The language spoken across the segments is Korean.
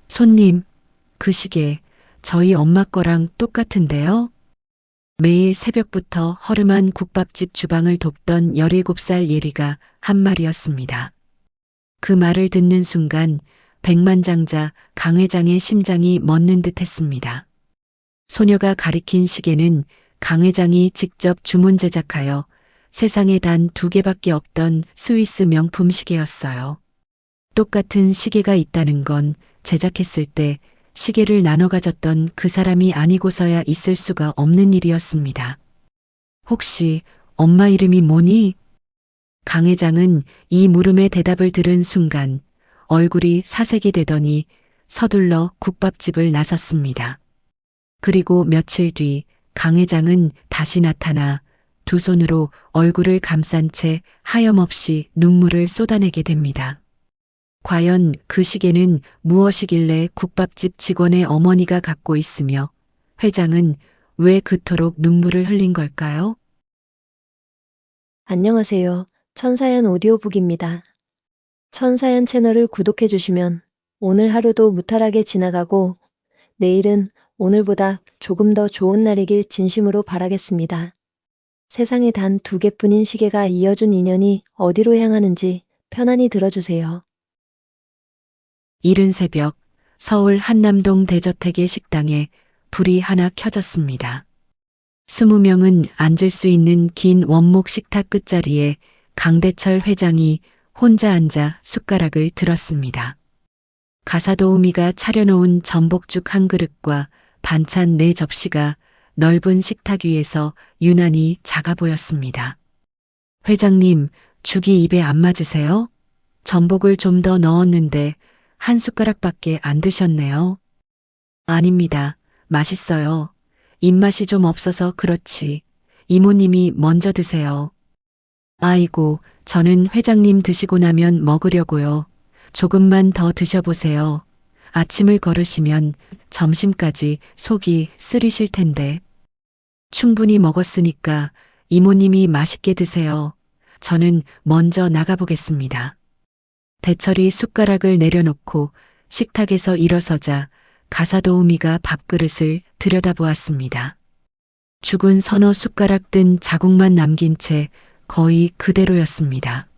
손님, 그 시계 저희 엄마 거랑 똑같은데요? 매일 새벽부터 허름한 국밥집 주방을 돕던 17살 예리가 한 말이었습니다. 그 말을 듣는 순간 백만장자 강 회장의 심장이 멎는 듯 했습니다. 소녀가 가리킨 시계는 강 회장이 직접 주문 제작하여 세상에 단 2개밖에 없던 스위스 명품 시계였어요. 똑같은 시계가 있다는 건 제작했을 때 시계를 나눠 가졌던 그 사람이 아니고서야 있을 수가 없는 일이었습니다. 혹시 엄마 이름이 뭐니? 강 회장은 이 물음의 대답을 들은 순간 얼굴이 사색이 되더니 서둘러 국밥집을 나섰습니다. 그리고 며칠 뒤 강 회장은 다시 나타나 두 손으로 얼굴을 감싼 채 하염없이 눈물을 쏟아내게 됩니다. 과연 그 시계는 무엇이길래 국밥집 직원의 어머니가 갖고 있으며 회장은 왜 그토록 눈물을 흘린 걸까요? 안녕하세요. 천사연 오디오북입니다. 천사연 채널을 구독해 주시면 오늘 하루도 무탈하게 지나가고 내일은 오늘보다 조금 더 좋은 날이길 진심으로 바라겠습니다. 세상에 단 2개뿐인 시계가 이어준 인연이 어디로 향하는지 편안히 들어주세요. 이른 새벽 서울 한남동 대저택의 식당에 불이 하나 켜졌습니다. 20명은 앉을 수 있는 긴 원목 식탁 끝자리에 강대철 회장이 혼자 앉아 숟가락을 들었습니다. 가사도우미가 차려놓은 전복죽 한 그릇과 반찬 4접시가 넓은 식탁 위에서 유난히 작아 보였습니다. 회장님, 죽이 입에 안 맞으세요? 전복을 좀 더 넣었는데 한 숟가락밖에 안 드셨네요. 아닙니다. 맛있어요. 입맛이 좀 없어서 그렇지. 이모님이 먼저 드세요. 아이고, 저는 회장님 드시고 나면 먹으려고요. 조금만 더 드셔보세요. 아침을 거르시면 점심까지 속이 쓰리실 텐데. 충분히 먹었으니까 이모님이 맛있게 드세요. 저는 먼저 나가보겠습니다. 대철이 숟가락을 내려놓고 식탁에서 일어서자 가사도우미가 밥그릇을 들여다보았습니다. 죽은 서너 숟가락 든 자국만 남긴 채 거의 그대로였습니다.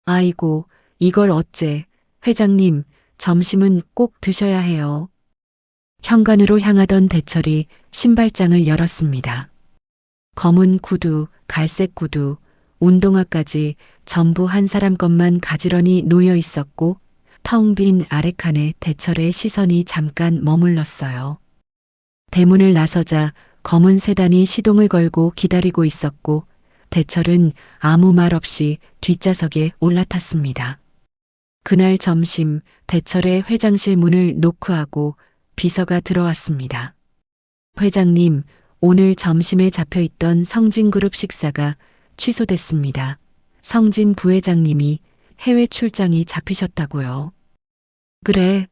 아이고, 이걸 어째, 회장님, 점심은 꼭 드셔야 해요. 현관으로 향하던 대철이 신발장을 열었습니다. 검은 구두, 갈색 구두, 운동화까지 전부 한 사람 것만 가지런히 놓여 있었고 텅 빈 아래칸에 대철의 시선이 잠깐 머물렀어요. 대문을 나서자 검은 세단이 시동을 걸고 기다리고 있었고 대철은 아무 말 없이 뒷좌석에 올라탔습니다. 그날 점심 대철의 회장실 문을 노크하고 비서가 들어왔습니다. 회장님, 오늘 점심에 잡혀있던 성진그룹 식사가 취소됐습니다. 성진 부회장님이 해외 출장이 잡히셨다고요. 그래,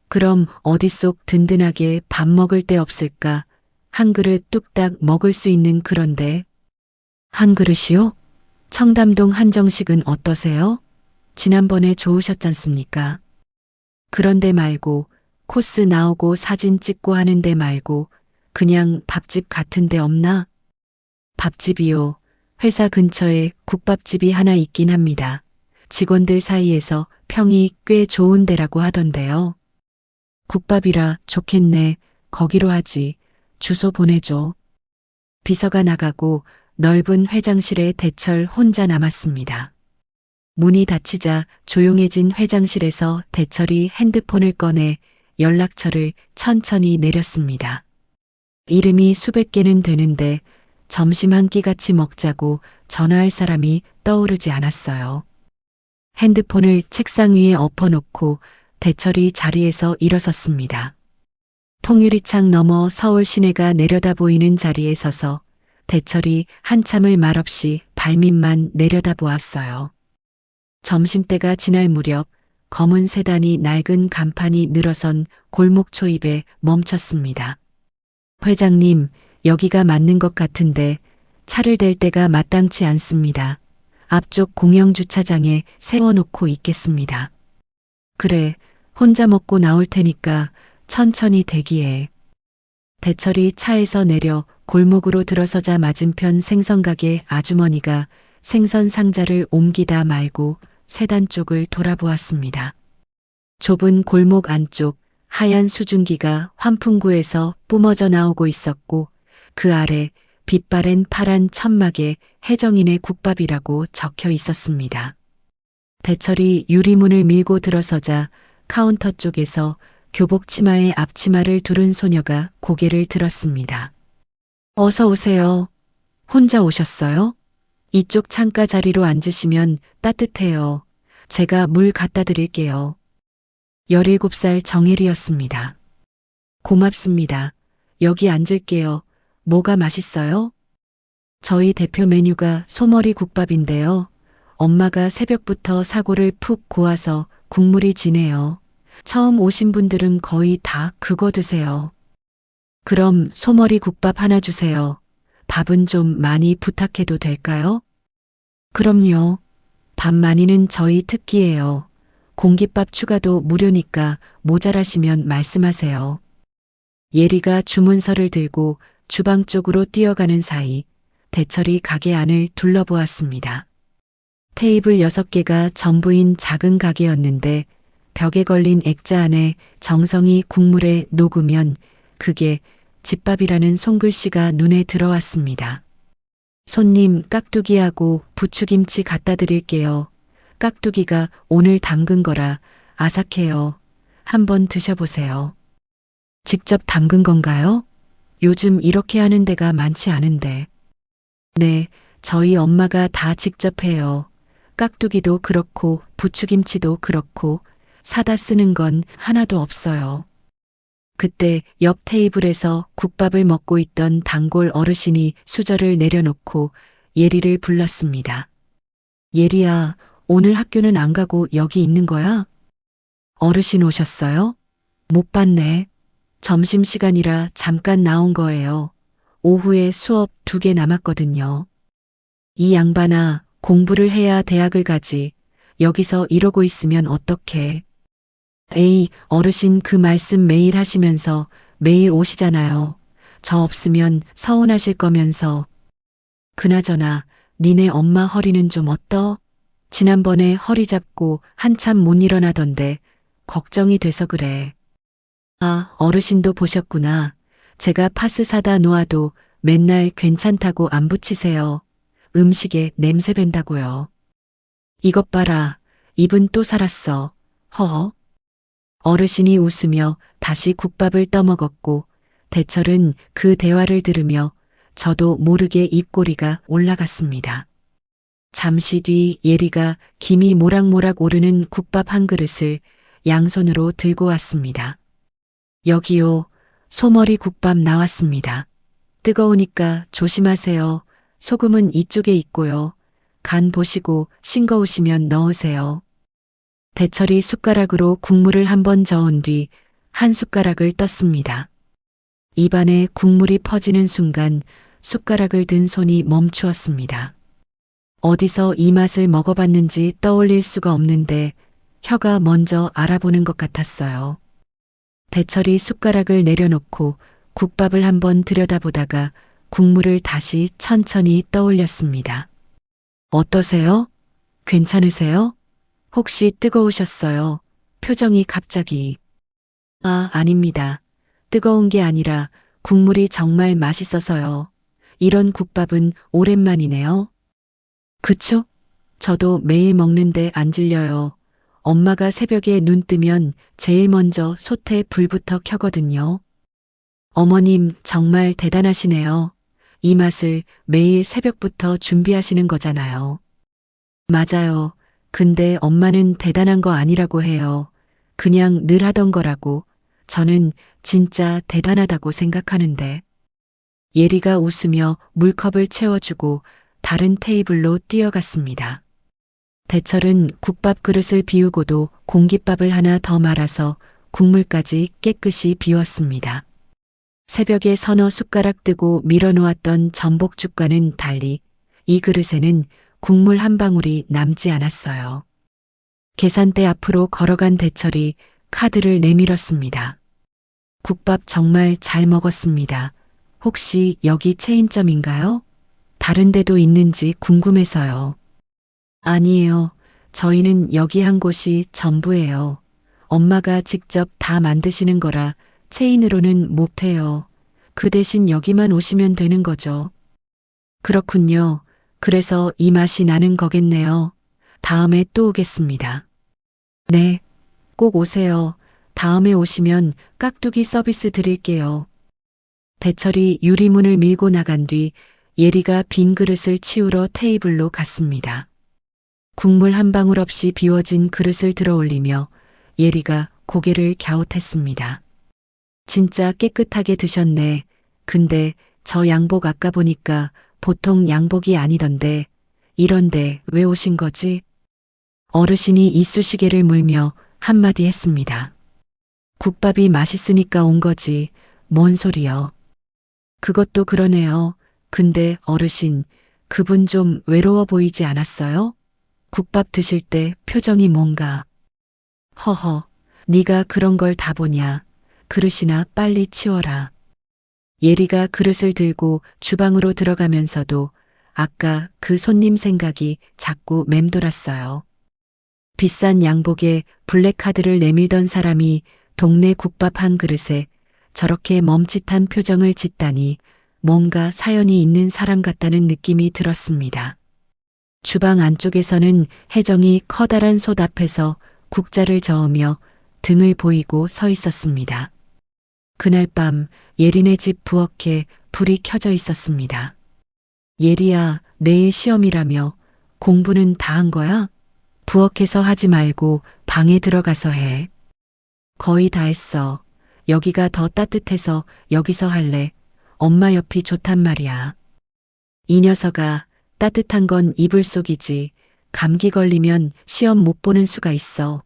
그럼 어디속 든든하게 밥 먹을 데 없을까? 한 그릇 뚝딱 먹을 수 있는 그런데. 한 그릇이요? 청담동 한정식은 어떠세요? 지난번에 좋으셨잖습니까? 그런데 말고 코스 나오고 사진 찍고 하는데 말고 그냥 밥집 같은 데 없나? 밥집이요. 회사 근처에 국밥집이 하나 있긴 합니다. 직원들 사이에서 평이 꽤 좋은 데라고 하던데요. 국밥이라 좋겠네. 거기로 하지. 주소 보내줘. 비서가 나가고 넓은 회장실에 대철 혼자 남았습니다. 문이 닫히자 조용해진 회장실에서 대철이 핸드폰을 꺼내 연락처를 천천히 내렸습니다. 이름이 수백 개는 되는데 점심 한 끼 같이 먹자고 전화할 사람이 떠오르지 않았어요. 핸드폰을 책상 위에 엎어놓고 대철이 자리에서 일어섰습니다. 통유리창 너머 서울 시내가 내려다 보이는 자리에 서서 대철이 한참을 말없이 발밑만 내려다 보았어요. 점심때가 지날 무렵 검은 세단이 낡은 간판이 늘어선 골목 초입에 멈췄습니다. 회장님, 여기가 맞는 것 같은데 차를 댈 데가 마땅치 않습니다. 앞쪽 공영 주차장에 세워놓고 있겠습니다. 그래, 혼자 먹고 나올 테니까 천천히 대기해. 대철이 차에서 내려 골목으로 들어서자 맞은편 생선가게 아주머니가 생선 상자를 옮기다 말고 세단 쪽을 돌아보았습니다. 좁은 골목 안쪽 하얀 수증기가 환풍구에서 뿜어져 나오고 있었고 그 아래 빛바랜 파란 천막에 해정인의 국밥이라고 적혀 있었습니다. 대철이 유리문을 밀고 들어서자 카운터 쪽에서 교복 치마에 앞치마를 두른 소녀가 고개를 들었습니다. 어서 오세요. 혼자 오셨어요? 이쪽 창가 자리로 앉으시면 따뜻해요. 제가 물 갖다 드릴게요. 17살 정혜리였습니다. 고맙습니다. 여기 앉을게요. 뭐가 맛있어요? 저희 대표 메뉴가 소머리 국밥인데요. 엄마가 새벽부터 사골을 푹 고아서 국물이 진해요. 처음 오신 분들은 거의 다 그거 드세요. 그럼 소머리 국밥 하나 주세요. 밥은 좀 많이 부탁해도 될까요? 그럼요. 밥 많이는 저희 특기예요. 공깃밥 추가도 무료니까 모자라시면 말씀하세요. 예리가 주문서를 들고 주방 쪽으로 뛰어가는 사이 대철이 가게 안을 둘러보았습니다. 테이블 6개가 전부인 작은 가게였는데 벽에 걸린 액자 안에 정성이 국물에 녹으면 그게 집밥이라는 손글씨가 눈에 들어왔습니다. 손님 깍두기하고 부추김치 갖다 드릴게요. 깍두기가 오늘 담근 거라 아삭해요. 한번 드셔보세요. 직접 담근 건가요? 요즘 이렇게 하는 데가 많지 않은데. 네, 저희 엄마가 다 직접 해요. 깍두기도 그렇고 부추김치도 그렇고 사다 쓰는 건 하나도 없어요. 그때 옆 테이블에서 국밥을 먹고 있던 단골 어르신이 수저를 내려놓고 예리를 불렀습니다. 예리야, 오늘 학교는 안 가고 여기 있는 거야? 어르신 오셨어요? 못 봤네. 점심시간이라 잠깐 나온 거예요. 오후에 수업 2개 남았거든요. 이 양반아, 공부를 해야 대학을 가지. 여기서 이러고 있으면 어떡해. 에이, 어르신 그 말씀 매일 하시면서 매일 오시잖아요. 저 없으면 서운하실 거면서. 그나저나 니네 엄마 허리는 좀 어떠? 지난번에 허리 잡고 한참 못 일어나던데 걱정이 돼서 그래. 아, 어르신도 보셨구나. 제가 파스 사다 놓아도 맨날 괜찮다고 안 붙이세요. 음식에 냄새 밴다고요. 이것 봐라. 입은 또 살았어. 허허. 어르신이 웃으며 다시 국밥을 떠먹었고 대철은 그 대화를 들으며 저도 모르게 입꼬리가 올라갔습니다. 잠시 뒤 예리가 김이 모락모락 오르는 국밥 한 그릇을 양손으로 들고 왔습니다. 여기요. 소머리 국밥 나왔습니다. 뜨거우니까 조심하세요. 소금은 이쪽에 있고요. 간 보시고 싱거우시면 넣으세요. 대철이 숟가락으로 국물을 한번 저은 뒤 한 숟가락을 떴습니다. 입안에 국물이 퍼지는 순간 숟가락을 든 손이 멈추었습니다. 어디서 이 맛을 먹어봤는지 떠올릴 수가 없는데 혀가 먼저 알아보는 것 같았어요. 대철이 숟가락을 내려놓고 국밥을 한번 들여다보다가 국물을 다시 천천히 떠올렸습니다. 어떠세요? 괜찮으세요? 혹시 뜨거우셨어요? 표정이 갑자기. 아, 아닙니다. 뜨거운 게 아니라 국물이 정말 맛있어서요. 이런 국밥은 오랜만이네요. 그쵸? 저도 매일 먹는데 안 질려요. 엄마가 새벽에 눈 뜨면 제일 먼저 솥에 불부터 켜거든요. 어머님 정말 대단하시네요. 이 맛을 매일 새벽부터 준비하시는 거잖아요. 맞아요. 근데 엄마는 대단한 거 아니라고 해요. 그냥 늘 하던 거라고. 저는 진짜 대단하다고 생각하는데. 예리가 웃으며 물컵을 채워주고 다른 테이블로 뛰어갔습니다. 대철은 국밥 그릇을 비우고도 공깃밥을 하나 더 말아서 국물까지 깨끗이 비웠습니다. 새벽에 서너 숟가락 뜨고 밀어놓았던 전복죽과는 달리 이 그릇에는 국물 한 방울이 남지 않았어요. 계산대 앞으로 걸어간 대철이 카드를 내밀었습니다. 국밥 정말 잘 먹었습니다. 혹시 여기 체인점인가요? 다른 데도 있는지 궁금해서요. 아니에요. 저희는 여기 한 곳이 전부예요. 엄마가 직접 다 만드시는 거라 체인으로는 못해요. 그 대신 여기만 오시면 되는 거죠. 그렇군요. 그래서 이 맛이 나는 거겠네요. 다음에 또 오겠습니다. 네, 꼭 오세요. 다음에 오시면 깍두기 서비스 드릴게요. 대철이 유리문을 밀고 나간 뒤 예리가 빈 그릇을 치우러 테이블로 갔습니다. 국물 한 방울 없이 비워진 그릇을 들어 올리며 예리가 고개를 갸웃했습니다. 진짜 깨끗하게 드셨네. 근데 저 양복 아까 보니까 보통 양복이 아니던데 이런데 왜 오신 거지? 어르신이 이쑤시개를 물며 한마디 했습니다. 국밥이 맛있으니까 온 거지. 뭔 소리여. 그것도 그러네요. 근데 어르신, 그분 좀 외로워 보이지 않았어요? 국밥 드실 때 표정이 뭔가. 허허, 네가 그런 걸 다 보냐. 그릇이나 빨리 치워라. 예리가 그릇을 들고 주방으로 들어가면서도 아까 그 손님 생각이 자꾸 맴돌았어요. 비싼 양복에 블랙카드를 내밀던 사람이 동네 국밥 한 그릇에 저렇게 멈칫한 표정을 짓다니 뭔가 사연이 있는 사람 같다는 느낌이 들었습니다. 주방 안쪽에서는 혜정이 커다란 솥 앞에서 국자를 저으며 등을 보이고 서 있었습니다. 그날 밤 예린의 집 부엌에 불이 켜져 있었습니다. 예리야, 내일 시험이라며 공부는 다 한 거야? 부엌에서 하지 말고 방에 들어가서 해. 거의 다 했어. 여기가 더 따뜻해서 여기서 할래. 엄마 옆이 좋단 말이야. 이 녀석아, 따뜻한 건 이불 속이지. 감기 걸리면 시험 못 보는 수가 있어.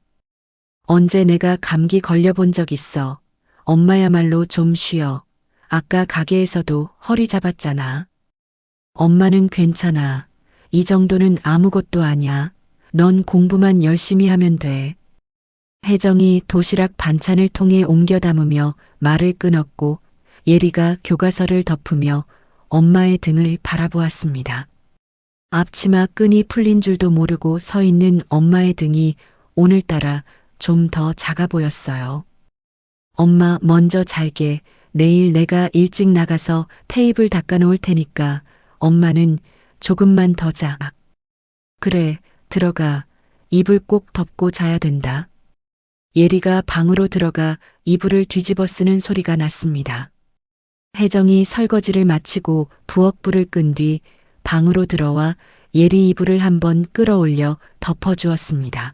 언제 내가 감기 걸려본 적 있어. 엄마야말로 좀 쉬어. 아까 가게에서도 허리 잡았잖아. 엄마는 괜찮아. 이 정도는 아무것도 아냐. 넌 공부만 열심히 하면 돼. 혜정이 도시락 반찬을 통에 옮겨 담으며 말을 끊었고 예리가 교과서를 덮으며 엄마의 등을 바라보았습니다. 앞치마 끈이 풀린 줄도 모르고 서 있는 엄마의 등이 오늘따라 좀 더 작아 보였어요. 엄마 먼저 잘게. 내일 내가 일찍 나가서 테이블 닦아 놓을 테니까 엄마는 조금만 더 자. 그래, 들어가. 이불 꼭 덮고 자야 된다. 예리가 방으로 들어가 이불을 뒤집어 쓰는 소리가 났습니다. 혜정이 설거지를 마치고 부엌불을 끈 뒤 방으로 들어와 예리 이불을 한번 끌어올려 덮어주었습니다.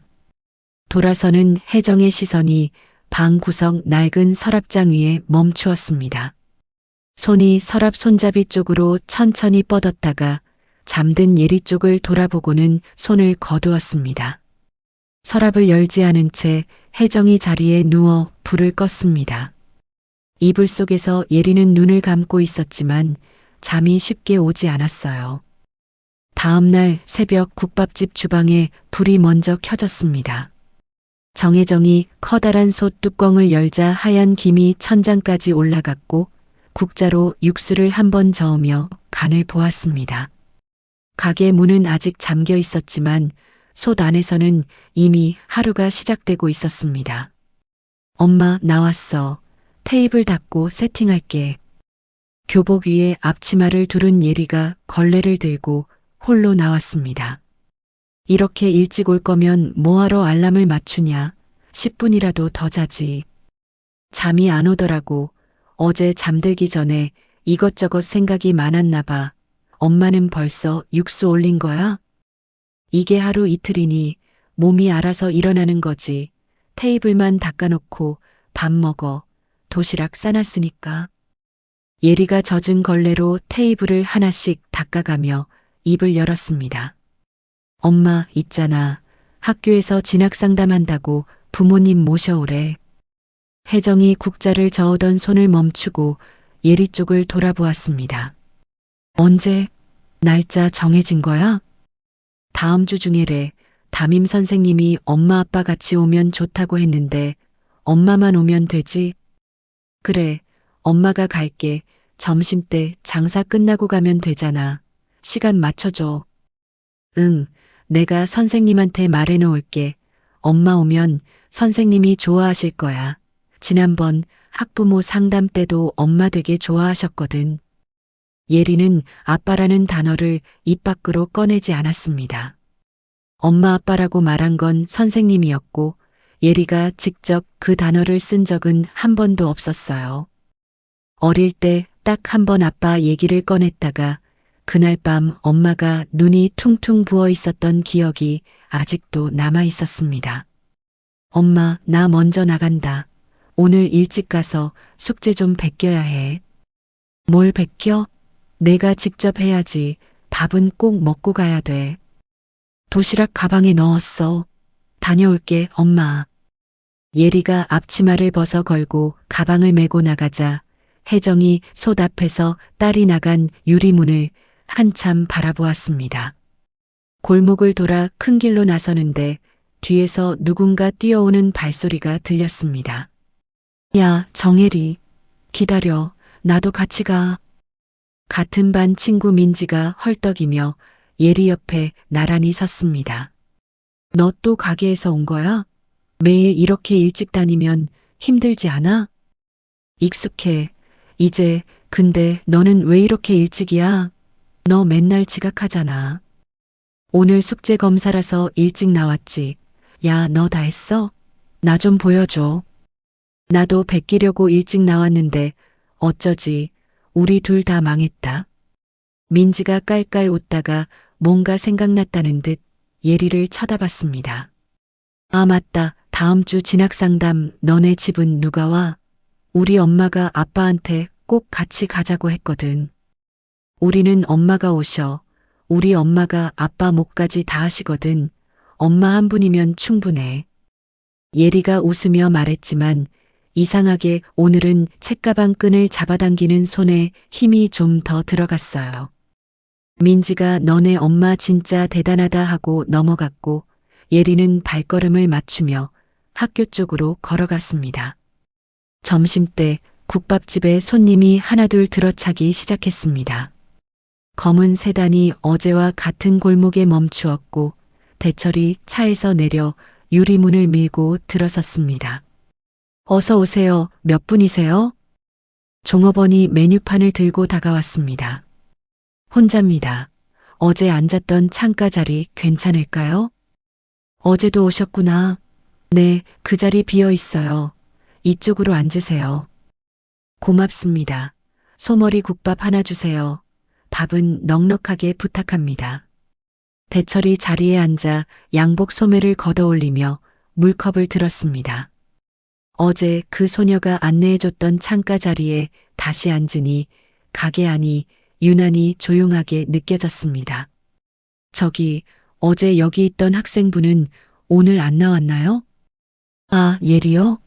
돌아서는 혜정의 시선이 방 구석 낡은 서랍장 위에 멈추었습니다. 손이 서랍 손잡이 쪽으로 천천히 뻗었다가 잠든 예리 쪽을 돌아보고는 손을 거두었습니다. 서랍을 열지 않은 채 혜정이 자리에 누워 불을 껐습니다. 이불 속에서 예리는 눈을 감고 있었지만 잠이 쉽게 오지 않았어요. 다음 날 새벽 국밥집 주방에 불이 먼저 켜졌습니다. 정혜정이 커다란 솥 뚜껑을 열자 하얀 김이 천장까지 올라갔고 국자로 육수를 한번 저으며 간을 보았습니다. 가게 문은 아직 잠겨 있었지만 솥 안에서는 이미 하루가 시작되고 있었습니다. 엄마 나왔어. 테이블 닦고 세팅할게. 교복 위에 앞치마를 두른 예리가 걸레를 들고 홀로 나왔습니다. 이렇게 일찍 올 거면 뭐하러 알람을 맞추냐. 10분이라도 더 자지. 잠이 안 오더라고. 어제 잠들기 전에 이것저것 생각이 많았나 봐. 엄마는 벌써 육수 올린 거야? 이게 하루 이틀이니 몸이 알아서 일어나는 거지. 테이블만 닦아놓고 밥 먹어. 도시락 싸놨으니까. 예리가 젖은 걸레로 테이블을 하나씩 닦아가며 입을 열었습니다. 엄마 있잖아. 학교에서 진학상담한다고 부모님 모셔오래. 혜정이 국자를 저으던 손을 멈추고 예리 쪽을 돌아보았습니다. 언제? 날짜 정해진 거야? 다음 주 중에래. 담임 선생님이 엄마 아빠 같이 오면 좋다고 했는데 엄마만 오면 되지. 그래, 엄마가 갈게. 점심때 장사 끝나고 가면 되잖아. 시간 맞춰줘. 응, 내가 선생님한테 말해 놓을게. 엄마 오면 선생님이 좋아하실 거야. 지난번 학부모 상담 때도 엄마 되게 좋아하셨거든. 예리는 아빠라는 단어를 입 밖으로 꺼내지 않았습니다. 엄마 아빠라고 말한 건 선생님이었고 예리가 직접 그 단어를 쓴 적은 한 번도 없었어요. 어릴 때 딱 한 번 아빠 얘기를 꺼냈다가 그날 밤 엄마가 눈이 퉁퉁 부어 있었던 기억이 아직도 남아 있었습니다. 엄마, 나 먼저 나간다. 오늘 일찍 가서 숙제 좀 베껴야 해. 뭘 베껴? 내가 직접 해야지. 밥은 꼭 먹고 가야 돼. 도시락 가방에 넣었어. 다녀올게, 엄마. 예리가 앞치마를 벗어 걸고 가방을 메고 나가자 혜정이 솥 앞에서 딸이 나간 유리문을 한참 바라보았습니다. 골목을 돌아 큰 길로 나서는데 뒤에서 누군가 뛰어오는 발소리가 들렸습니다. 야, 정혜리. 기다려. 나도 같이 가. 같은 반 친구 민지가 헐떡이며 예리 옆에 나란히 섰습니다. 너 또 가게에서 온 거야? 매일 이렇게 일찍 다니면 힘들지 않아? 익숙해. 이제, 근데 너는 왜 이렇게 일찍이야? 너 맨날 지각하잖아. 오늘 숙제 검사라서 일찍 나왔지. 야, 너 다 했어? 나 좀 보여줘. 나도 베끼려고 일찍 나왔는데 어쩌지. 우리 둘 다 망했다. 민지가 깔깔 웃다가 뭔가 생각났다는 듯 예리를 쳐다봤습니다. 아, 맞다. 다음 주 진학상담 너네 집은 누가 와? 우리 엄마가 아빠한테 꼭 같이 가자고 했거든. 우리는 엄마가 오셔. 우리 엄마가 아빠 목까지 다 하시거든. 엄마 한 분이면 충분해. 예리가 웃으며 말했지만 이상하게 오늘은 책가방 끈을 잡아당기는 손에 힘이 좀 더 들어갔어요. 민지가 너네 엄마 진짜 대단하다 하고 넘어갔고 예리는 발걸음을 맞추며 학교 쪽으로 걸어갔습니다. 점심때 국밥집에 손님이 하나둘 들어차기 시작했습니다. 검은 세단이 어제와 같은 골목에 멈추었고 대철이 차에서 내려 유리문을 밀고 들어섰습니다. 어서 오세요. 몇 분이세요? 종업원이 메뉴판을 들고 다가왔습니다. 혼자입니다. 어제 앉았던 창가 자리 괜찮을까요? 어제도 오셨구나. 네, 그 자리 비어 있어요. 이쪽으로 앉으세요. 고맙습니다. 소머리 국밥 하나 주세요. 밥은 넉넉하게 부탁합니다. 대철이 자리에 앉아 양복 소매를 걷어올리며 물컵을 들었습니다. 어제 그 소녀가 안내해줬던 창가 자리에 다시 앉으니 가게 안이 유난히 조용하게 느껴졌습니다. 저기, 어제 여기 있던 학생분은 오늘 안 나왔나요? 아, 예리요?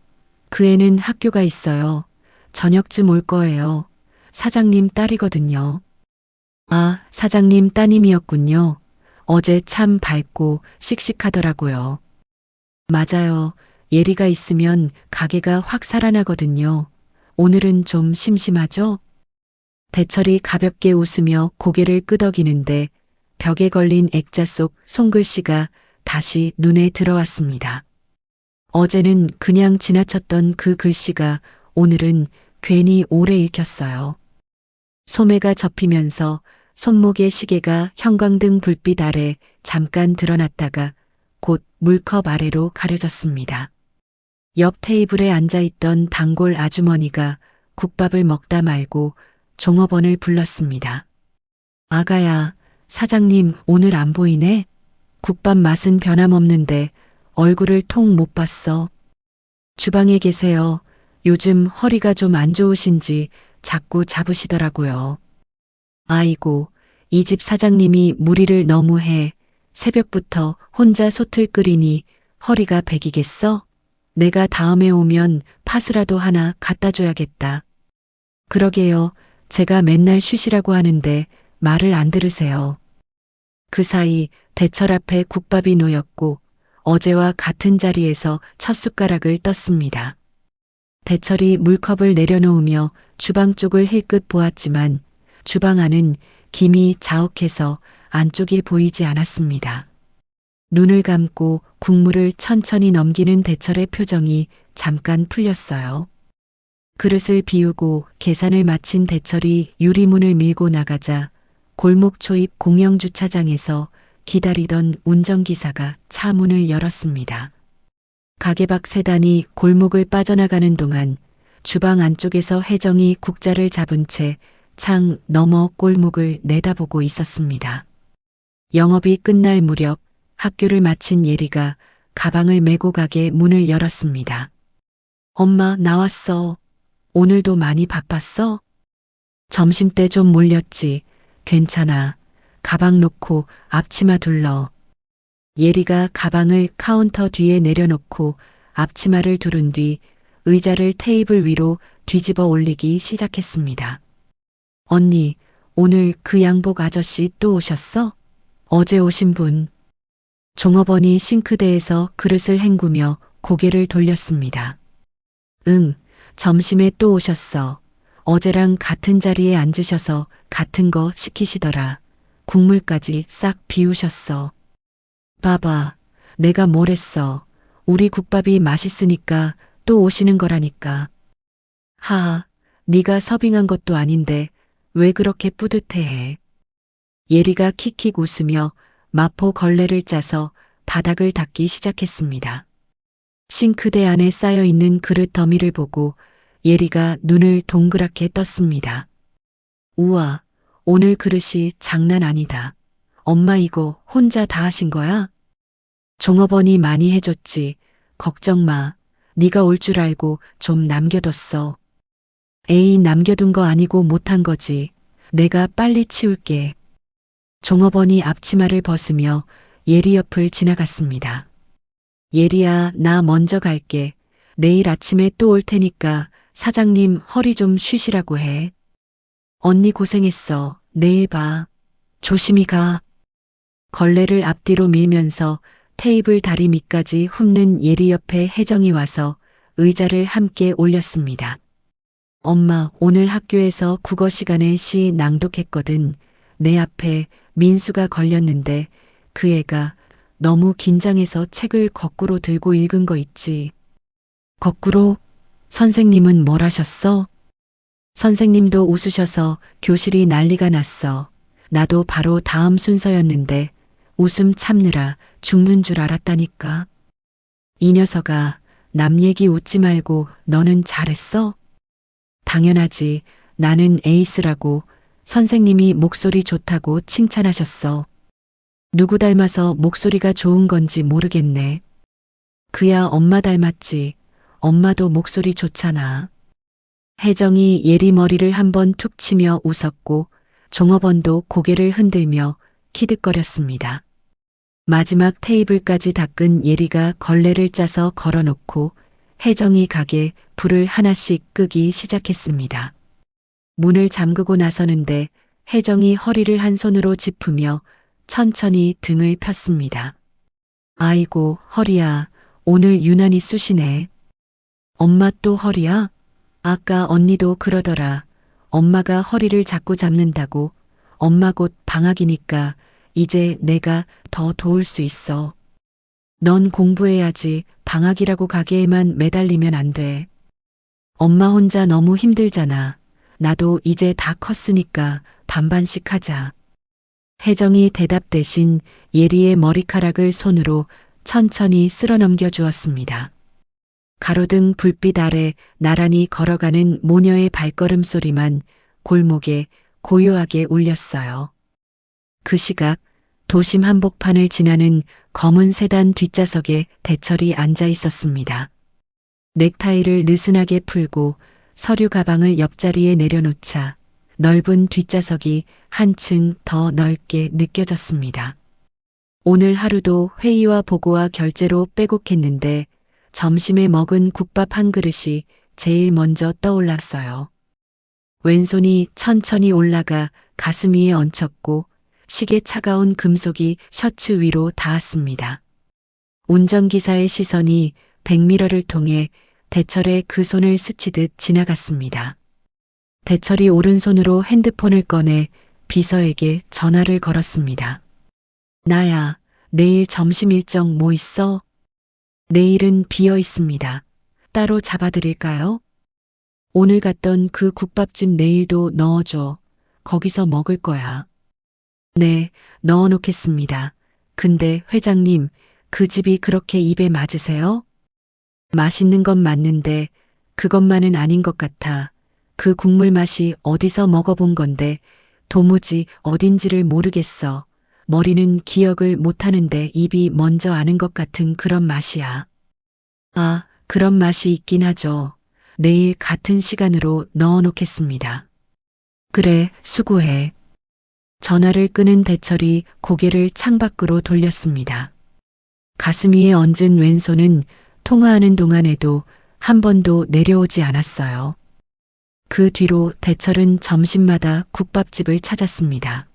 그 애는 학교가 있어요. 저녁쯤 올 거예요. 사장님 딸이거든요. 아, 사장님 따님이었군요. 어제 참 밝고 씩씩하더라고요. 맞아요. 예리가 있으면 가게가 확 살아나거든요. 오늘은 좀 심심하죠? 대철이 가볍게 웃으며 고개를 끄덕이는데 벽에 걸린 액자 속 손글씨가 다시 눈에 들어왔습니다. 어제는 그냥 지나쳤던 그 글씨가 오늘은 괜히 오래 읽혔어요. 소매가 접히면서 손목의 시계가 형광등 불빛 아래 잠깐 드러났다가 곧 물컵 아래로 가려졌습니다. 옆 테이블에 앉아있던 단골 아주머니가 국밥을 먹다 말고 종업원을 불렀습니다. 아가야, 사장님 오늘 안 보이네? 국밥 맛은 변함없는데 얼굴을 통 못 봤어. 주방에 계세요. 요즘 허리가 좀 안 좋으신지 자꾸 잡으시더라고요. 아이고, 이 집 사장님이 무리를 너무 해. 새벽부터 혼자 솥을 끓이니 허리가 배기겠어? 내가 다음에 오면 팥이라도 하나 갖다 줘야겠다. 그러게요. 제가 맨날 쉬시라고 하는데 말을 안 들으세요. 그 사이 대철 앞에 국밥이 놓였고 어제와 같은 자리에서 첫 숟가락을 떴습니다. 대철이 물컵을 내려놓으며 주방 쪽을 힐끗 보았지만 주방 안은 김이 자욱해서 안쪽이 보이지 않았습니다. 눈을 감고 국물을 천천히 넘기는 대철의 표정이 잠깐 풀렸어요. 그릇을 비우고 계산을 마친 대철이 유리문을 밀고 나가자 골목 초입 공영주차장에서 기다리던 운전기사가 차 문을 열었습니다. 가게 밖 세단이 골목을 빠져나가는 동안 주방 안쪽에서 혜정이 국자를 잡은 채 창 너머 골목을 내다보고 있었습니다. 영업이 끝날 무렵 학교를 마친 예리가 가방을 메고 가게 문을 열었습니다. 엄마, 나왔어. 오늘도 많이 바빴어? 점심때 좀 몰렸지. 괜찮아. 가방 놓고 앞치마 둘러. 예리가 가방을 카운터 뒤에 내려놓고 앞치마를 두른 뒤 의자를 테이블 위로 뒤집어 올리기 시작했습니다. 언니, 오늘 그 양복 아저씨 또 오셨어? 어제 오신 분. 종업원이 싱크대에서 그릇을 헹구며 고개를 돌렸습니다. 응, 점심에 또 오셨어. 어제랑 같은 자리에 앉으셔서 같은 거 시키시더라. 국물까지 싹 비우셨어. 봐봐, 내가 뭘 했어. 우리 국밥이 맛있으니까 또 오시는 거라니까. 하하, 네가 서빙한 것도 아닌데 왜 그렇게 뿌듯해해. 예리가 킥킥 웃으며 마포 걸레를 짜서 바닥을 닦기 시작했습니다. 싱크대 안에 쌓여있는 그릇 더미를 보고 예리가 눈을 동그랗게 떴습니다. 우와, 오늘 그릇이 장난 아니다. 엄마 이거 혼자 다 하신 거야? 종업원이 많이 해줬지. 걱정 마. 네가 올 줄 알고 좀 남겨뒀어. 에이, 남겨둔 거 아니고 못한 거지. 내가 빨리 치울게. 종업원이 앞치마를 벗으며 예리 옆을 지나갔습니다. 예리야, 나 먼저 갈게. 내일 아침에 또 올 테니까 사장님 허리 좀 쉬시라고 해. 언니 고생했어. 내일 봐. 조심히 가. 걸레를 앞뒤로 밀면서 테이블 다리 밑까지 훑는 예리 옆에 혜정이 와서 의자를 함께 올렸습니다. 엄마, 오늘 학교에서 국어 시간에 시 낭독했거든. 내 앞에 민수가 걸렸는데 그 애가 너무 긴장해서 책을 거꾸로 들고 읽은 거 있지. 거꾸로? 선생님은 뭘 하셨어? 선생님도 웃으셔서 교실이 난리가 났어. 나도 바로 다음 순서였는데 웃음 참느라 죽는 줄 알았다니까. 이 녀석아, 남 얘기 웃지 말고 너는 잘했어? 당연하지. 나는 에이스라고. 선생님이 목소리 좋다고 칭찬하셨어. 누구 닮아서 목소리가 좋은 건지 모르겠네. 그야 엄마 닮았지. 엄마도 목소리 좋잖아. 혜정이 예리 머리를 한번 툭 치며 웃었고 종업원도 고개를 흔들며 키득거렸습니다. 마지막 테이블까지 닦은 예리가 걸레를 짜서 걸어놓고 혜정이 가게 불을 하나씩 끄기 시작했습니다. 문을 잠그고 나서는데 혜정이 허리를 한 손으로 짚으며 천천히 등을 폈습니다. 아이고, 허리야. 오늘 유난히 쑤시네. 엄마 또 허리야? 아까 언니도 그러더라. 엄마가 허리를 자꾸 잡는다고. 엄마 곧 방학이니까 이제 내가 더 도울 수 있어. 넌 공부해야지. 방학이라고 가게에만 매달리면 안 돼. 엄마 혼자 너무 힘들잖아. 나도 이제 다 컸으니까 반반씩 하자. 혜정이 대답 대신 예리의 머리카락을 손으로 천천히 쓸어 넘겨 주었습니다. 가로등 불빛 아래 나란히 걸어가는 모녀의 발걸음 소리만 골목에 고요하게 울렸어요. 그 시각 도심 한복판을 지나는 검은 세단 뒷좌석에 대철이 앉아 있었습니다. 넥타이를 느슨하게 풀고 서류 가방을 옆자리에 내려놓자 넓은 뒷좌석이 한층 더 넓게 느껴졌습니다. 오늘 하루도 회의와 보고와 결제로 빼곡했는데 점심에 먹은 국밥 한 그릇이 제일 먼저 떠올랐어요. 왼손이 천천히 올라가 가슴 위에 얹혔고 시계 차가운 금속이 셔츠 위로 닿았습니다. 운전기사의 시선이 백미러를 통해 대철의 그 손을 스치듯 지나갔습니다. 대철이 오른손으로 핸드폰을 꺼내 비서에게 전화를 걸었습니다. 나야, 내일 점심 일정 뭐 있어? 내일은 비어 있습니다. 따로 잡아드릴까요? 오늘 갔던 그 국밥집 내일도 넣어줘. 거기서 먹을 거야. 네, 넣어놓겠습니다. 근데 회장님, 그 집이 그렇게 입에 맞으세요? 맛있는 건 맞는데 그것만은 아닌 것 같아. 그 국물 맛이 어디서 먹어본 건데 도무지 어딘지를 모르겠어. 머리는 기억을 못하는데 입이 먼저 아는 것 같은 그런 맛이야. 아, 그런 맛이 있긴 하죠. 내일 같은 시간으로 넣어놓겠습니다. 그래, 수고해. 전화를 끄는 대철이 고개를 창밖으로 돌렸습니다. 가슴 위에 얹은 왼손은 통화하는 동안에도 한 번도 내려오지 않았어요. 그 뒤로 대철은 점심마다 국밥집을 찾았습니다.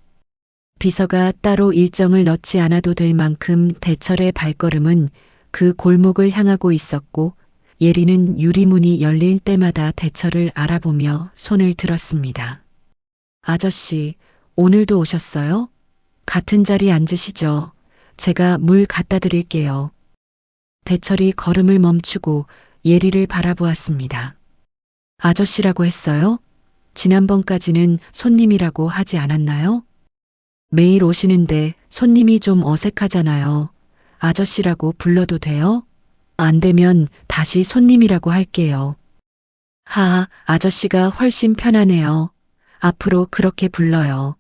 비서가 따로 일정을 넣지 않아도 될 만큼 대철의 발걸음은 그 골목을 향하고 있었고 예리는 유리문이 열릴 때마다 대철을 알아보며 손을 들었습니다. 아저씨, 오늘도 오셨어요? 같은 자리 앉으시죠. 제가 물 갖다 드릴게요. 대철이 걸음을 멈추고 예리를 바라보았습니다. 아저씨라고 했어요? 지난번까지는 손님이라고 하지 않았나요? 매일 오시는데 손님이 좀 어색하잖아요. 아저씨라고 불러도 돼요? 안 되면 다시 손님이라고 할게요. 하하, 아저씨가 훨씬 편하네요. 앞으로 그렇게 불러요.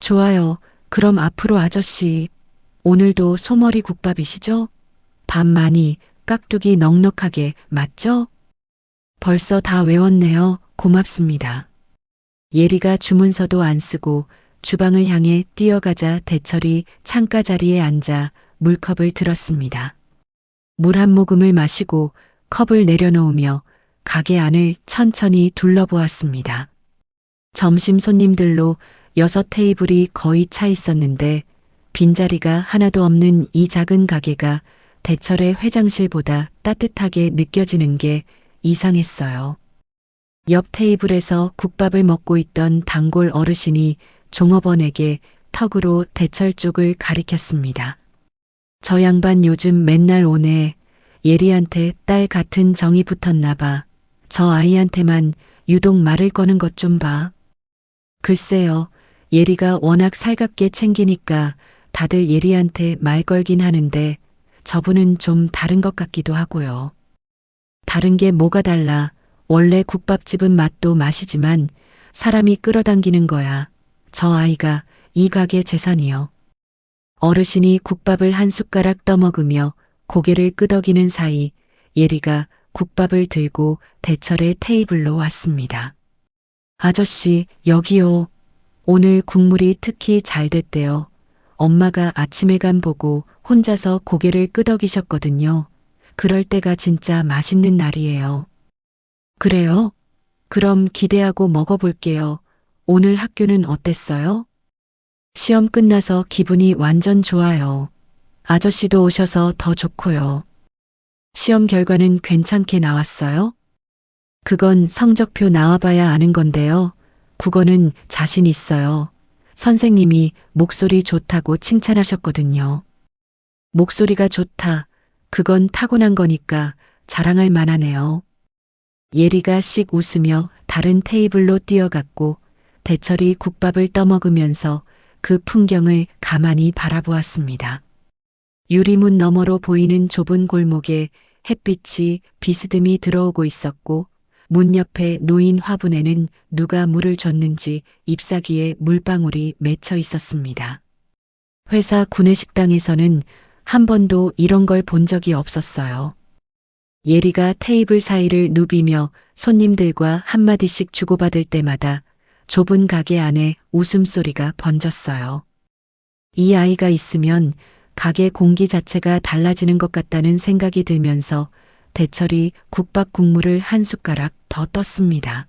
좋아요. 그럼 앞으로 아저씨. 오늘도 소머리 국밥이시죠? 밥 많이, 깍두기 넉넉하게, 맞죠? 벌써 다 외웠네요. 고맙습니다. 예리가 주문서도 안 쓰고 주방을 향해 뛰어가자 대철이 창가 자리에 앉아 물컵을 들었습니다. 물 한 모금을 마시고 컵을 내려놓으며 가게 안을 천천히 둘러보았습니다. 점심 손님들로 6테이블이 거의 차 있었는데 빈자리가 하나도 없는 이 작은 가게가 대철의 회장실보다 따뜻하게 느껴지는 게 이상했어요. 옆 테이블에서 국밥을 먹고 있던 단골 어르신이 종업원에게 턱으로 대철 쪽을 가리켰습니다. 저 양반 요즘 맨날 오네. 예리한테 딸 같은 정이 붙었나 봐. 저 아이한테만 유독 말을 거는 것 좀 봐. 글쎄요. 예리가 워낙 살갑게 챙기니까 다들 예리한테 말 걸긴 하는데 저분은 좀 다른 것 같기도 하고요. 다른 게 뭐가 달라. 원래 국밥집은 맛도 맛이지만 사람이 끌어당기는 거야. 저 아이가 이 가게 재산이요. 어르신이 국밥을 한 숟가락 떠먹으며 고개를 끄덕이는 사이 예리가 국밥을 들고 대철의 테이블로 왔습니다. 아저씨, 여기요. 오늘 국물이 특히 잘 됐대요. 엄마가 아침에간 보고 혼자서 고개를 끄덕이셨거든요. 그럴 때가 진짜 맛있는 날이에요. 그래요? 그럼 기대하고 먹어볼게요. 오늘 학교는 어땠어요? 시험 끝나서 기분이 완전 좋아요. 아저씨도 오셔서 더 좋고요. 시험 결과는 괜찮게 나왔어요? 그건 성적표 나와봐야 아는 건데요. 국어는 자신 있어요. 선생님이 목소리 좋다고 칭찬하셨거든요. 목소리가 좋다. 그건 타고난 거니까 자랑할 만하네요. 예리가 씩 웃으며 다른 테이블로 뛰어갔고 대철이 국밥을 떠먹으면서 그 풍경을 가만히 바라보았습니다. 유리문 너머로 보이는 좁은 골목에 햇빛이 비스듬히 들어오고 있었고 문 옆에 놓인 화분에는 누가 물을 줬는지 잎사귀에 물방울이 맺혀 있었습니다. 회사 구내식당에서는 한 번도 이런 걸 본 적이 없었어요. 예리가 테이블 사이를 누비며 손님들과 한마디씩 주고받을 때마다 좁은 가게 안에 웃음소리가 번졌어요. 이 아이가 있으면 가게 공기 자체가 달라지는 것 같다는 생각이 들면서 대철이 국밥 국물을 한 숟가락 더 떴습니다.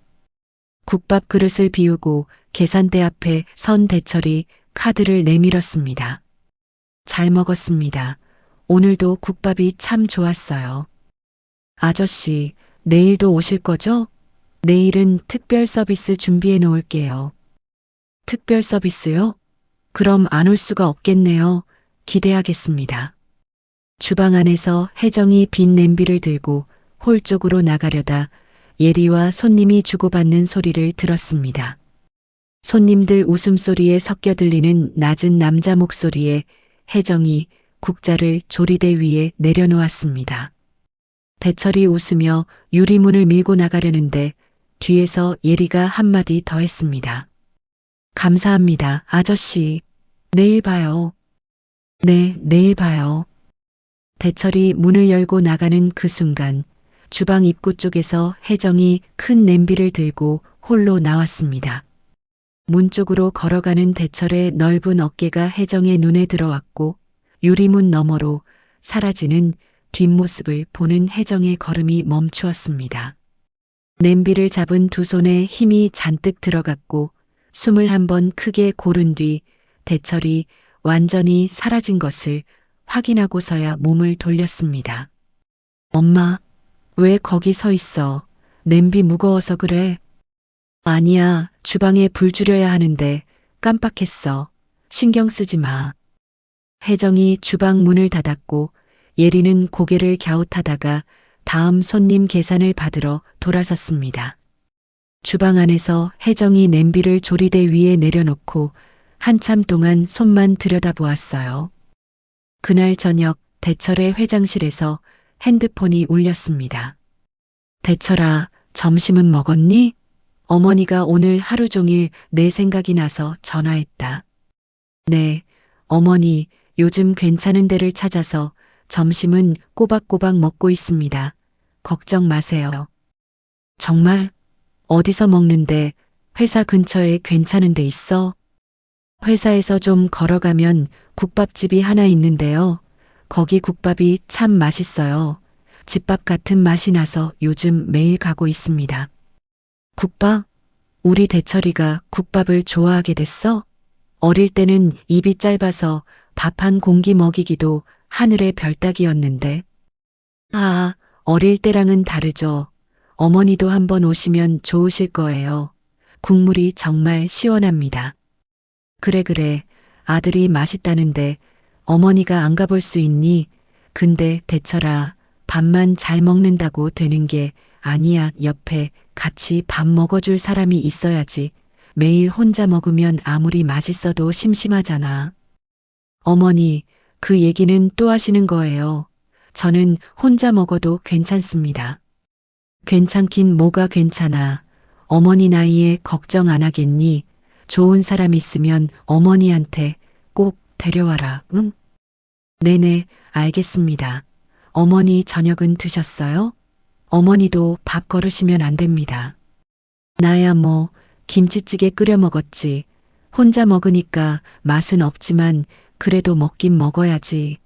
국밥 그릇을 비우고 계산대 앞에 선 대철이 카드를 내밀었습니다. 잘 먹었습니다. 오늘도 국밥이 참 좋았어요. 아저씨, 내일도 오실 거죠? 내일은 특별 서비스 준비해 놓을게요. 특별 서비스요? 그럼 안 올 수가 없겠네요. 기대하겠습니다. 주방 안에서 혜정이 빈 냄비를 들고 홀 쪽으로 나가려다 예리와 손님이 주고받는 소리를 들었습니다. 손님들 웃음소리에 섞여 들리는 낮은 남자 목소리에 혜정이 국자를 조리대 위에 내려놓았습니다. 대철이 웃으며 유리문을 밀고 나가려는데 뒤에서 예리가 한마디 더 했습니다. 감사합니다, 아저씨. 내일 봐요. 네, 내일 봐요. 대철이 문을 열고 나가는 그 순간 주방 입구 쪽에서 혜정이 큰 냄비를 들고 홀로 나왔습니다. 문 쪽으로 걸어가는 대철의 넓은 어깨가 혜정의 눈에 들어왔고 유리문 너머로 사라지는 뒷모습을 보는 혜정의 걸음이 멈추었습니다. 냄비를 잡은 두 손에 힘이 잔뜩 들어갔고 숨을 한번 크게 고른 뒤 대철이 완전히 사라진 것을 확인하고서야 몸을 돌렸습니다. 엄마, 왜 거기 서 있어? 냄비 무거워서 그래? 아니야, 주방에 불 줄여야 하는데 깜빡했어. 신경 쓰지 마. 혜정이 주방 문을 닫았고 예리는 고개를 갸웃하다가 다음 손님 계산을 받으러 돌아섰습니다. 주방 안에서 혜정이 냄비를 조리대 위에 내려놓고 한참 동안 손만 들여다보았어요. 그날 저녁 대철의 회장실에서 핸드폰이 울렸습니다. 대철아, 점심은 먹었니? 어머니가 오늘 하루 종일 내 생각이 나서 전화했다. 네, 어머니, 요즘 괜찮은 데를 찾아서 점심은 꼬박꼬박 먹고 있습니다. 걱정 마세요. 정말? 어디서 먹는데 회사 근처에 괜찮은 데 있어? 회사에서 좀 걸어가면 국밥집이 하나 있는데요. 거기 국밥이 참 맛있어요. 집밥 같은 맛이 나서 요즘 매일 가고 있습니다. 국밥? 우리 대철이가 국밥을 좋아하게 됐어? 어릴 때는 입이 짧아서 밥 한 공기 먹이기도 하늘의 별 따기였는데. 아, 어릴 때랑은 다르죠. 어머니도 한번 오시면 좋으실 거예요. 국물이 정말 시원합니다. 그래, 아들이 맛있다는데 어머니가 안 가볼 수 있니? 근데 대철아, 밥만 잘 먹는다고 되는 게 아니야. 옆에 같이 밥 먹어줄 사람이 있어야지. 매일 혼자 먹으면 아무리 맛있어도 심심하잖아. 어머니, 그 얘기는 또 하시는 거예요. 저는 혼자 먹어도 괜찮습니다. 괜찮긴 뭐가 괜찮아. 어머니 나이에 걱정 안 하겠니? 좋은 사람 있으면 어머니한테 꼭 데려와라, 응? 네네, 알겠습니다. 어머니 저녁은 드셨어요? 어머니도 밥 거르시면 안 됩니다. 나야 뭐 김치찌개 끓여 먹었지. 혼자 먹으니까 맛은 없지만 그래도 먹긴 먹어야지.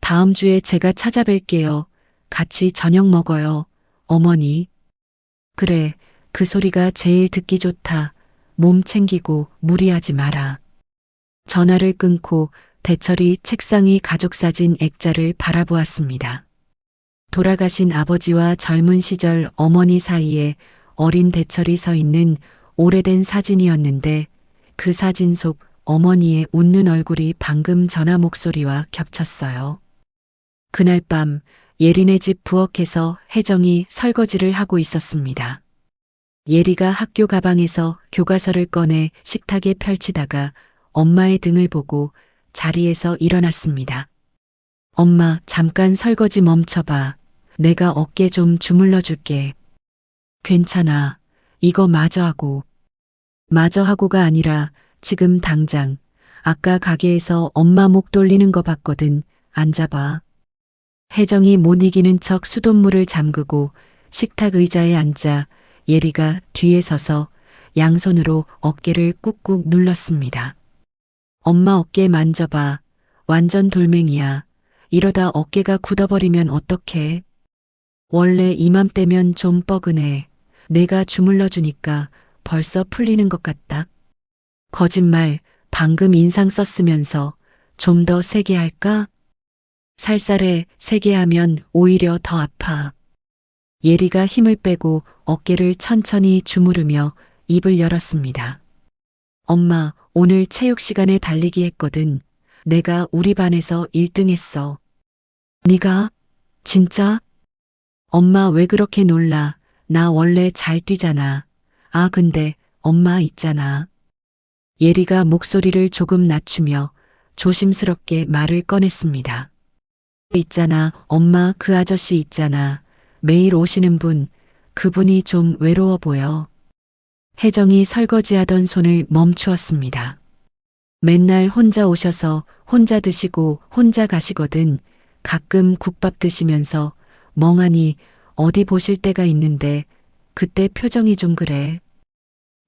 다음 주에 제가 찾아뵐게요. 같이 저녁 먹어요. 어머니. 그래, 그 소리가 제일 듣기 좋다. 몸 챙기고 무리하지 마라. 전화를 끊고 대철이 책상 위 가족사진 액자를 바라보았습니다. 돌아가신 아버지와 젊은 시절 어머니 사이에 어린 대철이 서 있는 오래된 사진이었는데 그 사진 속 어머니의 웃는 얼굴이 방금 전화 목소리와 겹쳤어요. 그날 밤 예린의 집 부엌에서 혜정이 설거지를 하고 있었습니다. 예리가 학교 가방에서 교과서를 꺼내 식탁에 펼치다가 엄마의 등을 보고 자리에서 일어났습니다. 엄마, 잠깐 설거지 멈춰봐. 내가 어깨 좀 주물러 줄게. 괜찮아. 이거 마저 하고. 마저 하고가 아니라 지금 당장. 아까 가게에서 엄마 목 돌리는 거 봤거든. 앉아봐. 혜정이 못 이기는 척 수돗물을 잠그고 식탁 의자에 앉아 예리가 뒤에 서서 양손으로 어깨를 꾹꾹 눌렀습니다. 엄마 어깨 만져봐. 완전 돌멩이야. 이러다 어깨가 굳어버리면 어떡해. 원래 이맘때면 좀 뻐근해. 내가 주물러 주니까 벌써 풀리는 것 같다. 거짓말, 방금 인상 썼으면서 좀 더 세게 할까? 살살해, 세게 하면 오히려 더 아파. 예리가 힘을 빼고 어깨를 천천히 주무르며 입을 열었습니다. 엄마, 오늘 체육 시간에 달리기 했거든. 내가 우리 반에서 1등 했어. 네가? 진짜? 엄마 왜 그렇게 놀라? 나 원래 잘 뛰잖아. 아, 근데 엄마 있잖아. 예리가 목소리를 조금 낮추며 조심스럽게 말을 꺼냈습니다. 있잖아, 엄마 그 아저씨 있잖아. 매일 오시는 분, 그분이 좀 외로워 보여. 혜정이 설거지하던 손을 멈추었습니다. 맨날 혼자 오셔서 혼자 드시고 혼자 가시거든. 가끔 국밥 드시면서 멍하니 어디 보실 때가 있는데 그때 표정이 좀 그래.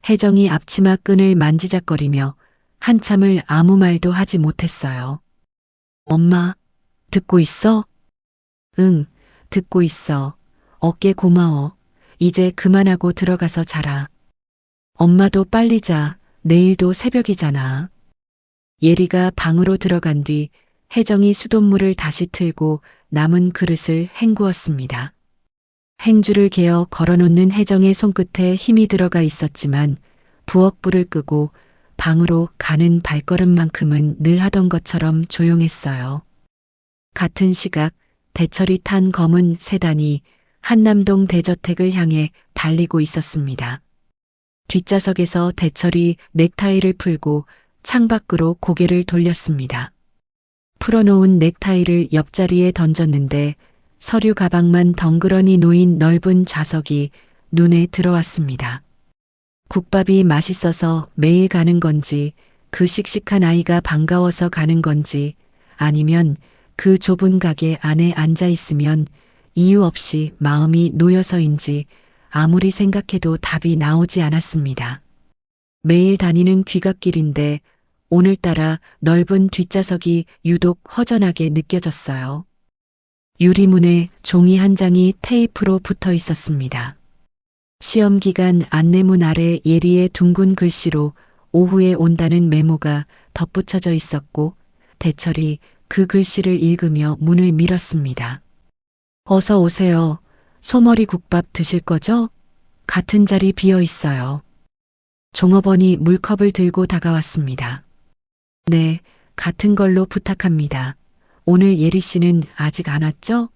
혜정이 앞치마 끈을 만지작거리며 한참을 아무 말도 하지 못했어요. 엄마, 듣고 있어? 응, 듣고 있어. 어깨 고마워. 이제 그만하고 들어가서 자라. 엄마도 빨리 자. 내일도 새벽이잖아. 예리가 방으로 들어간 뒤 혜정이 수돗물을 다시 틀고 남은 그릇을 헹구었습니다. 행주를 개어 걸어놓는 혜정의 손끝에 힘이 들어가 있었지만 부엌불을 끄고 방으로 가는 발걸음만큼은 늘 하던 것처럼 조용했어요. 같은 시각 대철이 탄 검은 세단이 한남동 대저택을 향해 달리고 있었습니다. 뒷좌석에서 대철이 넥타이를 풀고 창밖으로 고개를 돌렸습니다. 풀어놓은 넥타이를 옆자리에 던졌는데 서류 가방만 덩그러니 놓인 넓은 좌석이 눈에 들어왔습니다. 국밥이 맛있어서 매일 가는 건지, 그 씩씩한 아이가 반가워서 가는 건지, 아니면 그 좁은 가게 안에 앉아 있으면 이유 없이 마음이 놓여서인지 아무리 생각해도 답이 나오지 않았습니다. 매일 다니는 귀갓길인데 오늘따라 넓은 뒷좌석이 유독 허전하게 느껴졌어요. 유리문에 종이 한 장이 테이프로 붙어 있었습니다. 시험 기간 안내문 아래 예리의 둥근 글씨로 오후에 온다는 메모가 덧붙여져 있었고 대철이 그 글씨를 읽으며 문을 밀었습니다. 어서 오세요. 소머리 국밥 드실 거죠? 같은 자리 비어 있어요. 종업원이 물컵을 들고 다가왔습니다. 네, 같은 걸로 부탁합니다. 오늘 예리 씨는 아직 안 왔죠?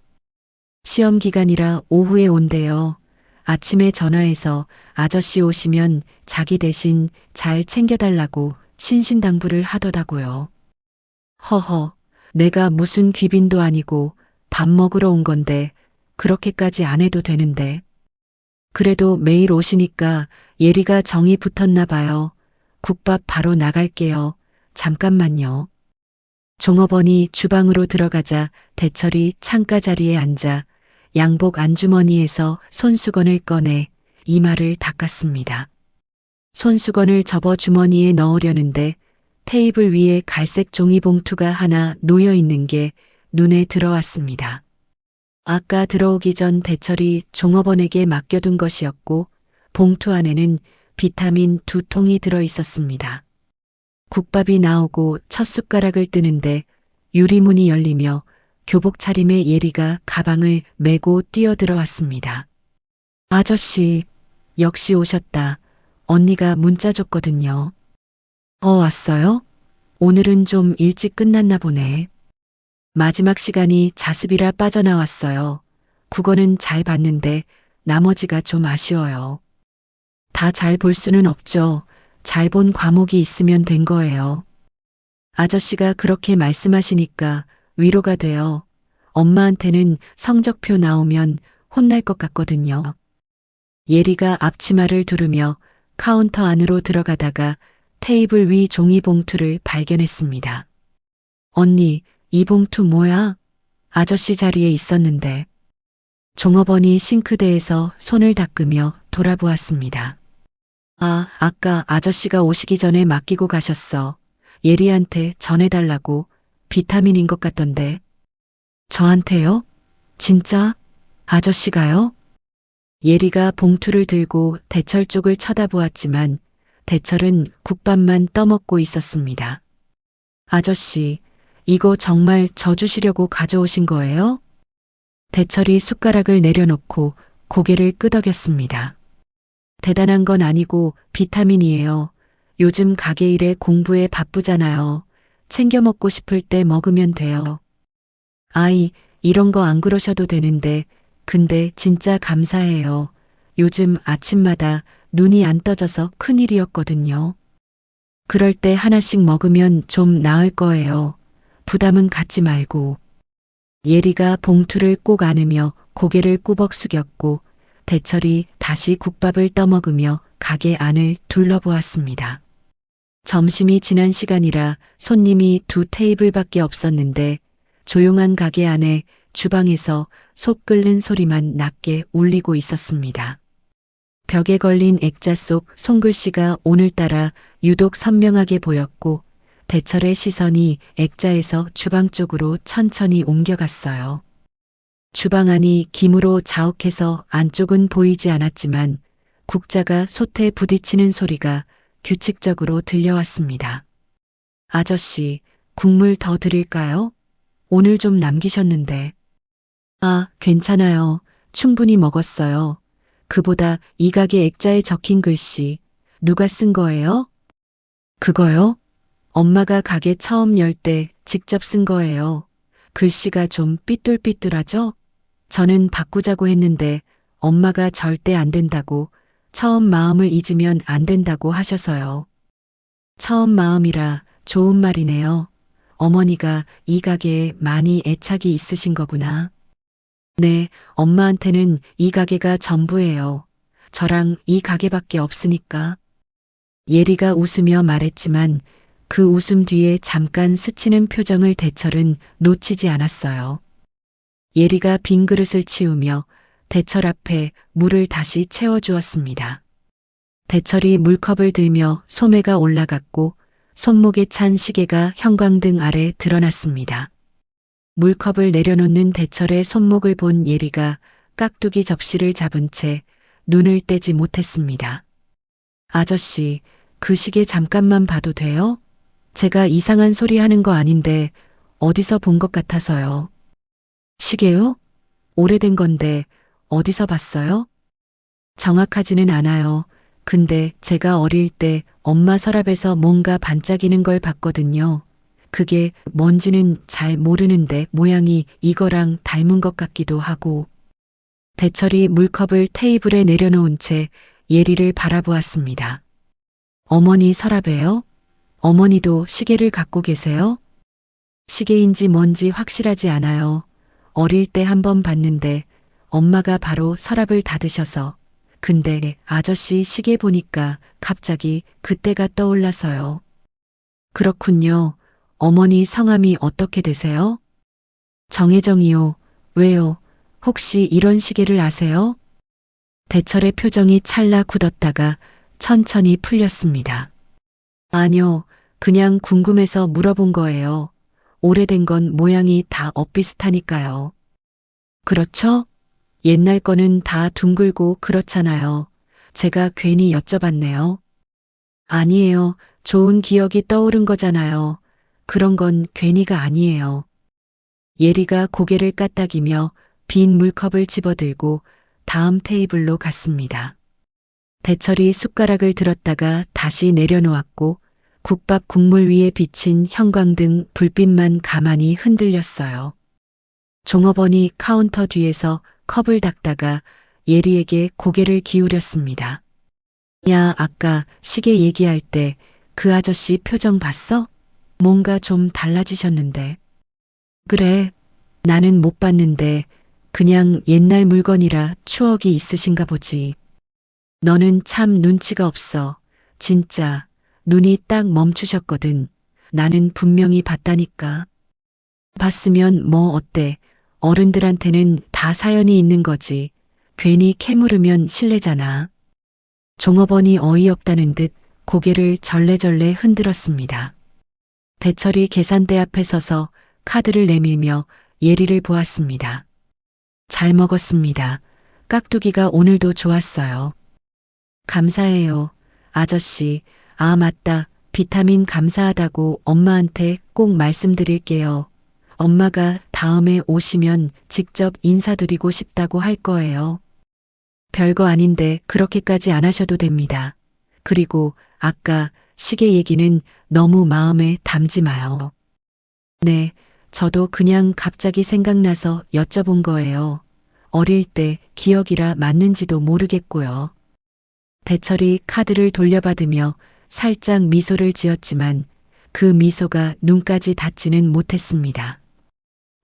시험 기간이라 오후에 온대요. 아침에 전화해서 아저씨 오시면 자기 대신 잘 챙겨달라고 신신당부를 하더라고요. 허허, 내가 무슨 귀빈도 아니고 밥 먹으러 온 건데 그렇게까지 안 해도 되는데. 그래도 매일 오시니까 예리가 정이 붙었나 봐요. 국밥 바로 나갈게요. 잠깐만요. 종업원이 주방으로 들어가자 대철이 창가 자리에 앉아 양복 안주머니에서 손수건을 꺼내 이마를 닦았습니다. 손수건을 접어 주머니에 넣으려는데 테이블 위에 갈색 종이봉투가 하나 놓여 있는 게 눈에 들어왔습니다. 아까 들어오기 전 대철이 종업원에게 맡겨둔 것이었고 봉투 안에는 비타민 2통이 들어 있었습니다. 국밥이 나오고 첫 숟가락을 뜨는데 유리문이 열리며 교복 차림의 예리가 가방을 메고 뛰어들어왔습니다. 아저씨, 역시 오셨다. 언니가 문자 줬거든요. 왔어요? 오늘은 좀 일찍 끝났나 보네. 마지막 시간이 자습이라 빠져나왔어요. 국어는 잘 봤는데 나머지가 좀 아쉬워요. 다 잘 볼 수는 없죠. 잘 본 과목이 있으면 된 거예요. 아저씨가 그렇게 말씀하시니까 위로가 돼요. 엄마한테는 성적표 나오면 혼날 것 같거든요. 예리가 앞치마를 두르며 카운터 안으로 들어가다가 테이블 위 종이봉투를 발견했습니다. 언니, 이 봉투 뭐야? 아저씨 자리에 있었는데. 종업원이 싱크대에서 손을 닦으며 돌아보았습니다. 아, 아까 아저씨가 오시기 전에 맡기고 가셨어. 예리한테 전해달라고. 비타민인 것 같던데. 저한테요? 진짜? 아저씨가요? 예리가 봉투를 들고 대철 쪽을 쳐다보았지만 대철은 국밥만 떠먹고 있었습니다. 아저씨, 이거 정말 저 주시려고 가져오신 거예요? 대철이 숟가락을 내려놓고 고개를 끄덕였습니다. 대단한 건 아니고 비타민이에요. 요즘 가게 일에 공부에 바쁘잖아요. 챙겨 먹고 싶을 때 먹으면 돼요. 아이, 이런 거 안 그러셔도 되는데, 근데 진짜 감사해요. 요즘 아침마다 눈이 안 떠져서 큰일이었거든요. 그럴 때 하나씩 먹으면 좀 나을 거예요. 부담은 갖지 말고. 예리가 봉투를 꼭 안으며 고개를 꾸벅 숙였고 대철이 다시 국밥을 떠먹으며 가게 안을 둘러보았습니다. 점심이 지난 시간이라 손님이 2테이블밖에 없었는데 조용한 가게 안에 주방에서 속 끓는 소리만 낮게 울리고 있었습니다. 벽에 걸린 액자 속 손글씨가 오늘따라 유독 선명하게 보였고 대철의 시선이 액자에서 주방 쪽으로 천천히 옮겨갔어요. 주방 안이 김으로 자욱해서 안쪽은 보이지 않았지만 국자가 솥에 부딪히는 소리가 규칙적으로 들려왔습니다. 아저씨, 국물 더 드릴까요? 오늘 좀 남기셨는데. 아, 괜찮아요. 충분히 먹었어요. 그보다 이 가게 액자에 적힌 글씨, 누가 쓴 거예요? 그거요? 엄마가 가게 처음 열 때 직접 쓴 거예요. 글씨가 좀 삐뚤삐뚤하죠? 저는 바꾸자고 했는데 엄마가 절대 안 된다고, 처음 마음을 잊으면 안 된다고 하셔서요. 처음 마음이라 좋은 말이네요. 어머니가 이 가게에 많이 애착이 있으신 거구나. 네, 엄마한테는 이 가게가 전부예요. 저랑 이 가게밖에 없으니까. 예리가 웃으며 말했지만 그 웃음 뒤에 잠깐 스치는 표정을 대철은 놓치지 않았어요. 예리가 빈 그릇을 치우며 대철 앞에 물을 다시 채워주었습니다. 대철이 물컵을 들며 소매가 올라갔고 손목에 찬 시계가 형광등 아래 드러났습니다. 물컵을 내려놓는 대철의 손목을 본 예리가 깍두기 접시를 잡은 채 눈을 떼지 못했습니다. 아저씨, 그 시계 잠깐만 봐도 돼요? 제가 이상한 소리 하는 거 아닌데 어디서 본 것 같아서요. 시계요? 오래된 건데 어디서 봤어요? 정확하지는 않아요. 근데 제가 어릴 때 엄마 서랍에서 뭔가 반짝이는 걸 봤거든요. 그게 뭔지는 잘 모르는데 모양이 이거랑 닮은 것 같기도 하고. 대철이 물컵을 테이블에 내려놓은 채 예리를 바라보았습니다. 어머니 서랍에요? 어머니도 시계를 갖고 계세요? 시계인지 뭔지 확실하지 않아요. 어릴 때 한번 봤는데 엄마가 바로 서랍을 닫으셔서. 근데 아저씨 시계 보니까 갑자기 그때가 떠올라서요. 그렇군요. 어머니 성함이 어떻게 되세요? 정혜정이요. 왜요? 혹시 이런 시계를 아세요? 대철의 표정이 찰나 굳었다가 천천히 풀렸습니다. 아니요. 그냥 궁금해서 물어본 거예요. 오래된 건 모양이 다 엇비슷하니까요. 그렇죠? 옛날 거는 다 둥글고 그렇잖아요. 제가 괜히 여쭤봤네요. 아니에요. 좋은 기억이 떠오른 거잖아요. 그런 건 괜히가 아니에요. 예리가 고개를 까딱이며 빈 물컵을 집어들고 다음 테이블로 갔습니다. 대철이 숟가락을 들었다가 다시 내려놓았고 국밥 국물 위에 비친 형광등 불빛만 가만히 흔들렸어요. 종업원이 카운터 뒤에서 컵을 닦다가 예리에게 고개를 기울였습니다. 야, 아까 시계 얘기할 때 그 아저씨 표정 봤어? 뭔가 좀 달라지셨는데. 그래, 나는 못 봤는데 그냥 옛날 물건이라 추억이 있으신가 보지. 너는 참 눈치가 없어. 진짜 눈이 딱 멈추셨거든. 나는 분명히 봤다니까. 봤으면 뭐 어때? 어른들한테는 다 사연이 있는 거지. 괜히 캐물으면 실례잖아. 종업원이 어이없다는 듯 고개를 절레절레 흔들었습니다. 대철이 계산대 앞에 서서 카드를 내밀며 예리를 보았습니다. 잘 먹었습니다. 깍두기가 오늘도 좋았어요. 감사해요. 아저씨, 아 맞다. 비타민 감사하다고 엄마한테 꼭 말씀드릴게요. 엄마가 다음에 오시면 직접 인사드리고 싶다고 할 거예요. 별거 아닌데 그렇게까지 안 하셔도 됩니다. 그리고 아까 시계 얘기는 너무 마음에 담지 마요. 네, 저도 그냥 갑자기 생각나서 여쭤본 거예요. 어릴 때 기억이라 맞는지도 모르겠고요. 대철이 카드를 돌려받으며 살짝 미소를 지었지만 그 미소가 눈까지 닿지는 못했습니다.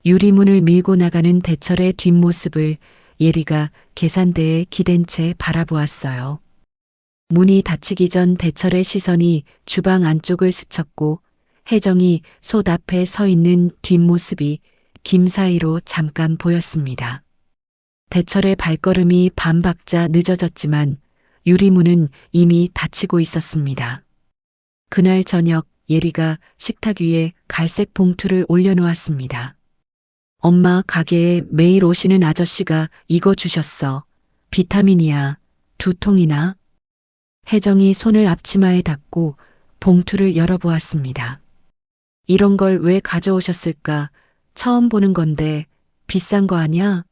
유리문을 밀고 나가는 대철의 뒷모습을 예리가 계산대에 기댄 채 바라보았어요. 문이 닫히기 전 대철의 시선이 주방 안쪽을 스쳤고 혜정이 솥 앞에 서 있는 뒷모습이 김 사이로 잠깐 보였습니다. 대철의 발걸음이 반 박자 늦어졌지만 유리문은 이미 닫히고 있었습니다. 그날 저녁 예리가 식탁 위에 갈색 봉투를 올려놓았습니다. 엄마 가게에 매일 오시는 아저씨가 이거 주셨어. 비타민이야. 2통이나. 혜정이 손을 앞치마에 닫고 봉투를 열어보았습니다. 이런 걸 왜 가져오셨을까? 처음 보는 건데 비싼 거 아냐?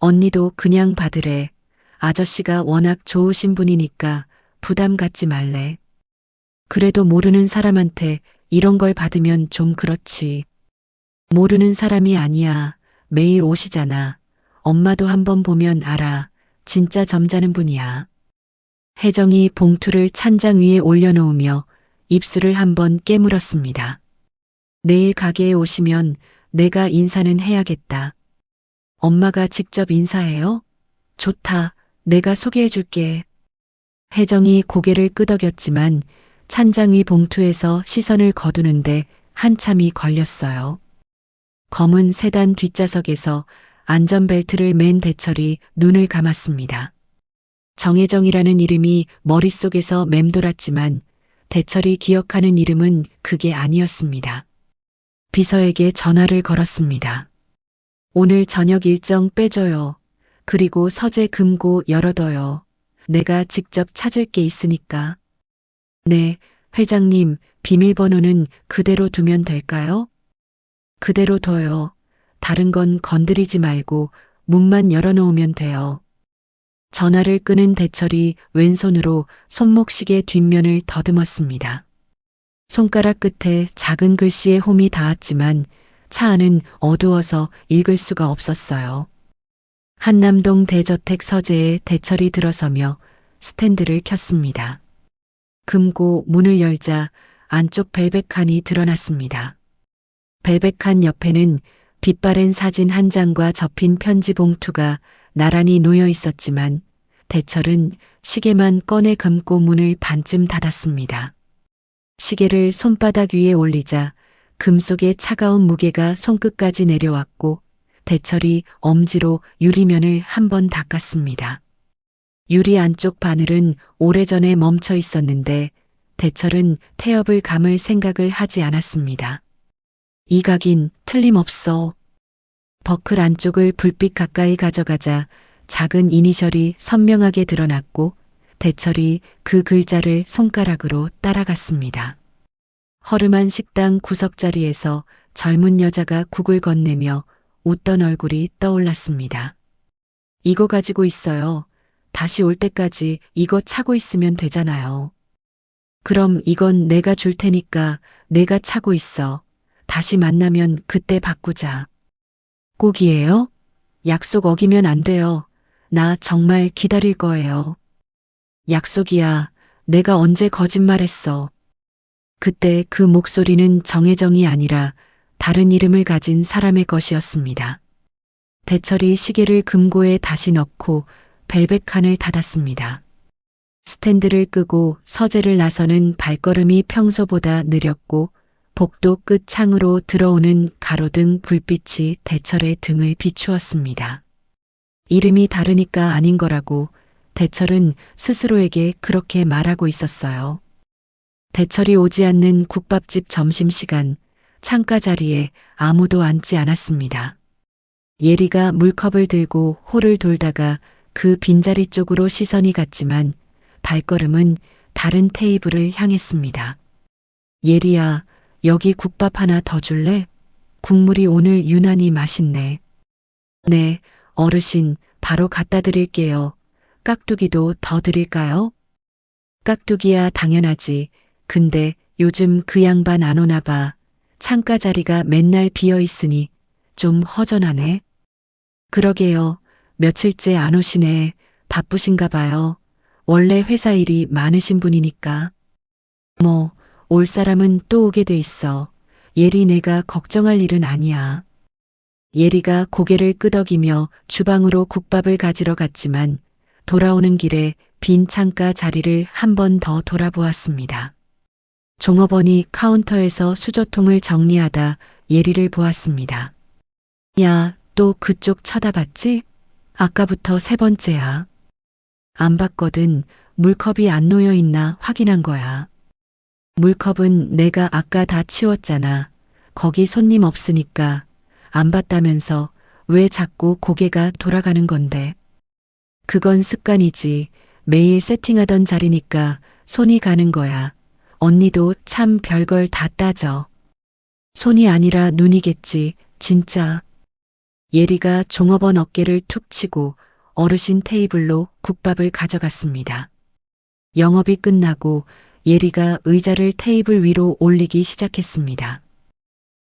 언니도 그냥 받으래. 아저씨가 워낙 좋으신 분이니까 부담 갖지 말래. 그래도 모르는 사람한테 이런 걸 받으면 좀 그렇지. 모르는 사람이 아니야. 매일 오시잖아. 엄마도 한번 보면 알아. 진짜 점잖은 분이야. 혜정이 봉투를 찬장 위에 올려놓으며 입술을 한번 깨물었습니다. 내일 가게에 오시면 내가 인사는 해야겠다. 엄마가 직접 인사해요? 좋다. 내가 소개해줄게. 혜정이 고개를 끄덕였지만 찬장 위 봉투에서 시선을 거두는데 한참이 걸렸어요. 검은 세단 뒷좌석에서 안전벨트를 맨 대철이 눈을 감았습니다. 정혜정이라는 이름이 머릿속에서 맴돌았지만 대철이 기억하는 이름은 그게 아니었습니다. 비서에게 전화를 걸었습니다. 오늘 저녁 일정 빼줘요. 그리고 서재 금고 열어둬요. 내가 직접 찾을 게 있으니까. 네, 회장님, 비밀번호는 그대로 두면 될까요? 그대로 둬요. 다른 건 건드리지 말고 문만 열어놓으면 돼요. 전화를 끄는 대철이 왼손으로 손목시계 뒷면을 더듬었습니다. 손가락 끝에 작은 글씨의 홈이 닿았지만 차 안은 어두워서 읽을 수가 없었어요. 한남동 대저택 서재에 대철이 들어서며 스탠드를 켰습니다. 금고 문을 열자 안쪽 벨벳칸이 드러났습니다. 벨벳칸 옆에는 빛바랜 사진 한 장과 접힌 편지 봉투가 나란히 놓여 있었지만 대철은 시계만 꺼내 감고 문을 반쯤 닫았습니다. 시계를 손바닥 위에 올리자 금속의 차가운 무게가 손끝까지 내려왔고 대철이 엄지로 유리면을 한번 닦았습니다. 유리 안쪽 바늘은 오래전에 멈춰 있었는데 대철은 태엽을 감을 생각을 하지 않았습니다. 이 각인 틀림없어. 버클 안쪽을 불빛 가까이 가져가자 작은 이니셜이 선명하게 드러났고 대철이 그 글자를 손가락으로 따라갔습니다. 허름한 식당 구석자리에서 젊은 여자가 국을 건네며 웃던 얼굴이 떠올랐습니다. 이거 가지고 있어요. 다시 올 때까지 이거 차고 있으면 되잖아요. 그럼 이건 내가 줄 테니까 내가 차고 있어. 다시 만나면 그때 바꾸자. 꼭이에요? 약속 어기면 안 돼요. 나 정말 기다릴 거예요. 약속이야. 내가 언제 거짓말했어. 그때 그 목소리는 정혜정이 아니라 다른 이름을 가진 사람의 것이었습니다. 대철이 시계를 금고에 다시 넣고 벨벳칸을 닫았습니다. 스탠드를 끄고 서재를 나서는 발걸음이 평소보다 느렸고 복도 끝 창으로 들어오는 가로등 불빛이 대철의 등을 비추었습니다. 이름이 다르니까 아닌 거라고 대철은 스스로에게 그렇게 말하고 있었어요. 대철이 오지 않는 국밥집 점심시간 창가 자리에 아무도 앉지 않았습니다. 예리가 물컵을 들고 홀을 돌다가 그 빈자리 쪽으로 시선이 갔지만 발걸음은 다른 테이블을 향했습니다. 예리야, 여기 국밥 하나 더 줄래? 국물이 오늘 유난히 맛있네. 네, 어르신, 바로 갖다 드릴게요. 깍두기도 더 드릴까요? 깍두기야 당연하지. 근데 요즘 그 양반 안 오나 봐. 창가 자리가 맨날 비어 있으니 좀 허전하네. 그러게요. 며칠째 안 오시네. 바쁘신가 봐요. 원래 회사 일이 많으신 분이니까. 뭐, 올 사람은 또 오게 돼 있어. 예리 내가 걱정할 일은 아니야. 예리가 고개를 끄덕이며 주방으로 국밥을 가지러 갔지만 돌아오는 길에 빈 창가 자리를 한 번 더 돌아보았습니다. 종업원이 카운터에서 수저통을 정리하다 예리를 보았습니다. 야, 또 그쪽 쳐다봤지? 아까부터 세 번째야. 안 봤거든. 물컵이 안 놓여 있나 확인한 거야. 물컵은 내가 아까 다 치웠잖아. 거기 손님 없으니까 안 봤다면서 왜 자꾸 고개가 돌아가는 건데. 그건 습관이지. 매일 세팅하던 자리니까 손이 가는 거야. 언니도 참 별걸 다 따져. 손이 아니라 눈이겠지. 진짜. 예리가 종업원 어깨를 툭 치고 어르신 테이블로 국밥을 가져갔습니다. 영업이 끝나고 예리가 의자를 테이블 위로 올리기 시작했습니다.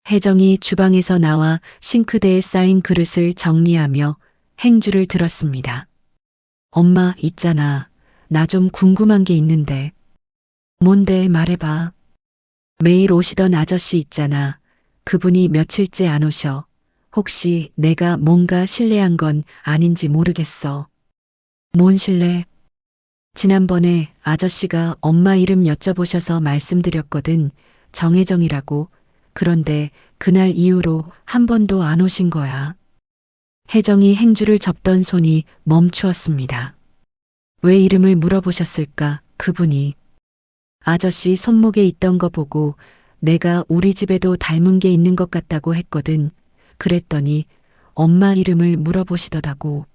혜정이 주방에서 나와 싱크대에 쌓인 그릇을 정리하며 행주를 들었습니다. 엄마, 있잖아. 나 좀 궁금한 게 있는데. 뭔데 말해봐. 매일 오시던 아저씨 있잖아. 그분이 며칠째 안 오셔. 혹시 내가 뭔가 실례한 건 아닌지 모르겠어. 뭔 실례? 지난번에 아저씨가 엄마 이름 여쭤보셔서 말씀드렸거든. 정혜정이라고. 그런데 그날 이후로 한 번도 안 오신 거야. 혜정이 행주를 접던 손이 멈추었습니다. 왜 이름을 물어보셨을까, 그분이. 아저씨 손목에 있던 거 보고 내가 우리 집에도 닮은 게 있는 것 같다고 했거든. 그랬더니 엄마 이름을 물어보시더라고.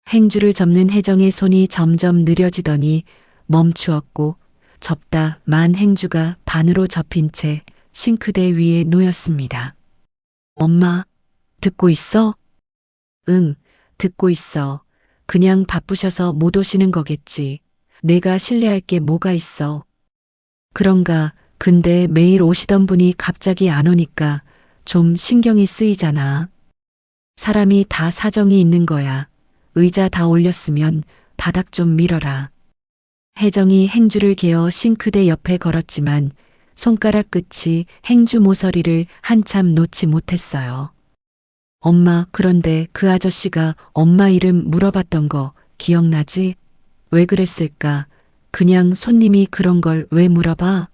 행주를 접는 혜정의 손이 점점 느려지더니 멈추었고 접다 만 행주가 반으로 접힌 채 싱크대 위에 놓였습니다. 엄마, 듣고 있어? 응, 듣고 있어. 그냥 바쁘셔서 못 오시는 거겠지. 내가 실례할 게 뭐가 있어. 그런가. 근데 매일 오시던 분이 갑자기 안 오니까 좀 신경이 쓰이잖아. 사람이 다 사정이 있는 거야. 의자 다 올렸으면 바닥 좀 밀어라. 혜정이 행주를 개어 싱크대 옆에 걸었지만 손가락 끝이 행주 모서리를 한참 놓지 못했어요. 엄마, 그런데 그 아저씨가 엄마 이름 물어봤던 거 기억나지? 왜 그랬을까? 그냥 손님이 그런 걸 왜 물어봐?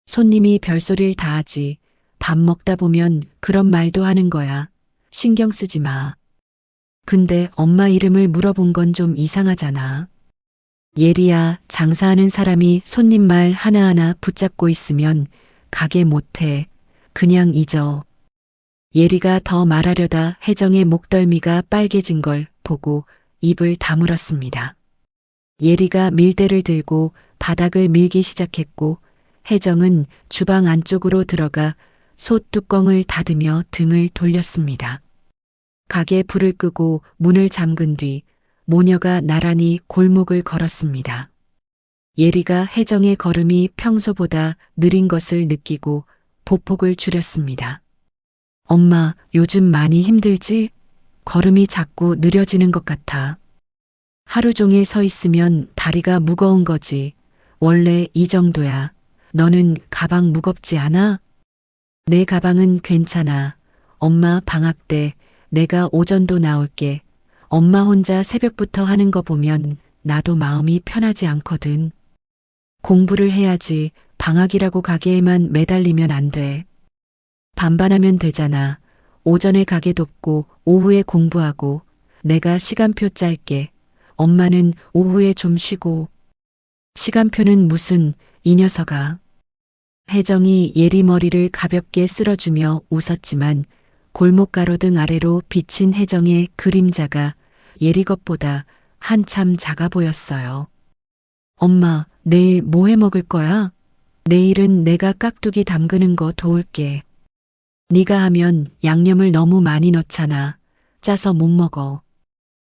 손님이 별소리를 다 하지. 밥 먹다 보면 그런 말도 하는 거야. 신경 쓰지 마. 근데 엄마 이름을 물어본 건 좀 이상하잖아. 예리야, 장사하는 사람이 손님 말 하나하나 붙잡고 있으면 가게 못해. 그냥 잊어. 예리가 더 말하려다 혜정의 목덜미가 빨개진 걸 보고 입을 다물었습니다. 예리가 밀대를 들고 바닥을 밀기 시작했고 혜정은 주방 안쪽으로 들어가 솥 뚜껑을 닫으며 등을 돌렸습니다. 가게 불을 끄고 문을 잠근 뒤 모녀가 나란히 골목을 걸었습니다. 예리가 혜정의 걸음이 평소보다 느린 것을 느끼고 보폭을 줄였습니다. 엄마, 요즘 많이 힘들지? 걸음이 자꾸 느려지는 것 같아. 하루 종일 서 있으면 다리가 무거운 거지. 원래 이 정도야. 너는 가방 무겁지 않아? 내 가방은 괜찮아. 엄마 방학 때 내가 오전도 나올게. 엄마 혼자 새벽부터 하는 거 보면 나도 마음이 편하지 않거든. 공부를 해야지. 방학이라고 가게에만 매달리면 안 돼. 반반하면 되잖아. 오전에 가게 돕고 오후에 공부하고 내가 시간표 짤게. 엄마는 오후에 좀 쉬고. 시간표는 무슨, 이 녀석아. 혜정이 예리 머리를 가볍게 쓸어주며 웃었지만 골목 가로등 아래로 비친 혜정의 그림자가 예리 것보다 한참 작아 보였어요. 엄마, 내일 뭐 해 먹을 거야? 내일은 내가 깍두기 담그는 거 도울게. 네가 하면 양념을 너무 많이 넣잖아. 짜서 못 먹어.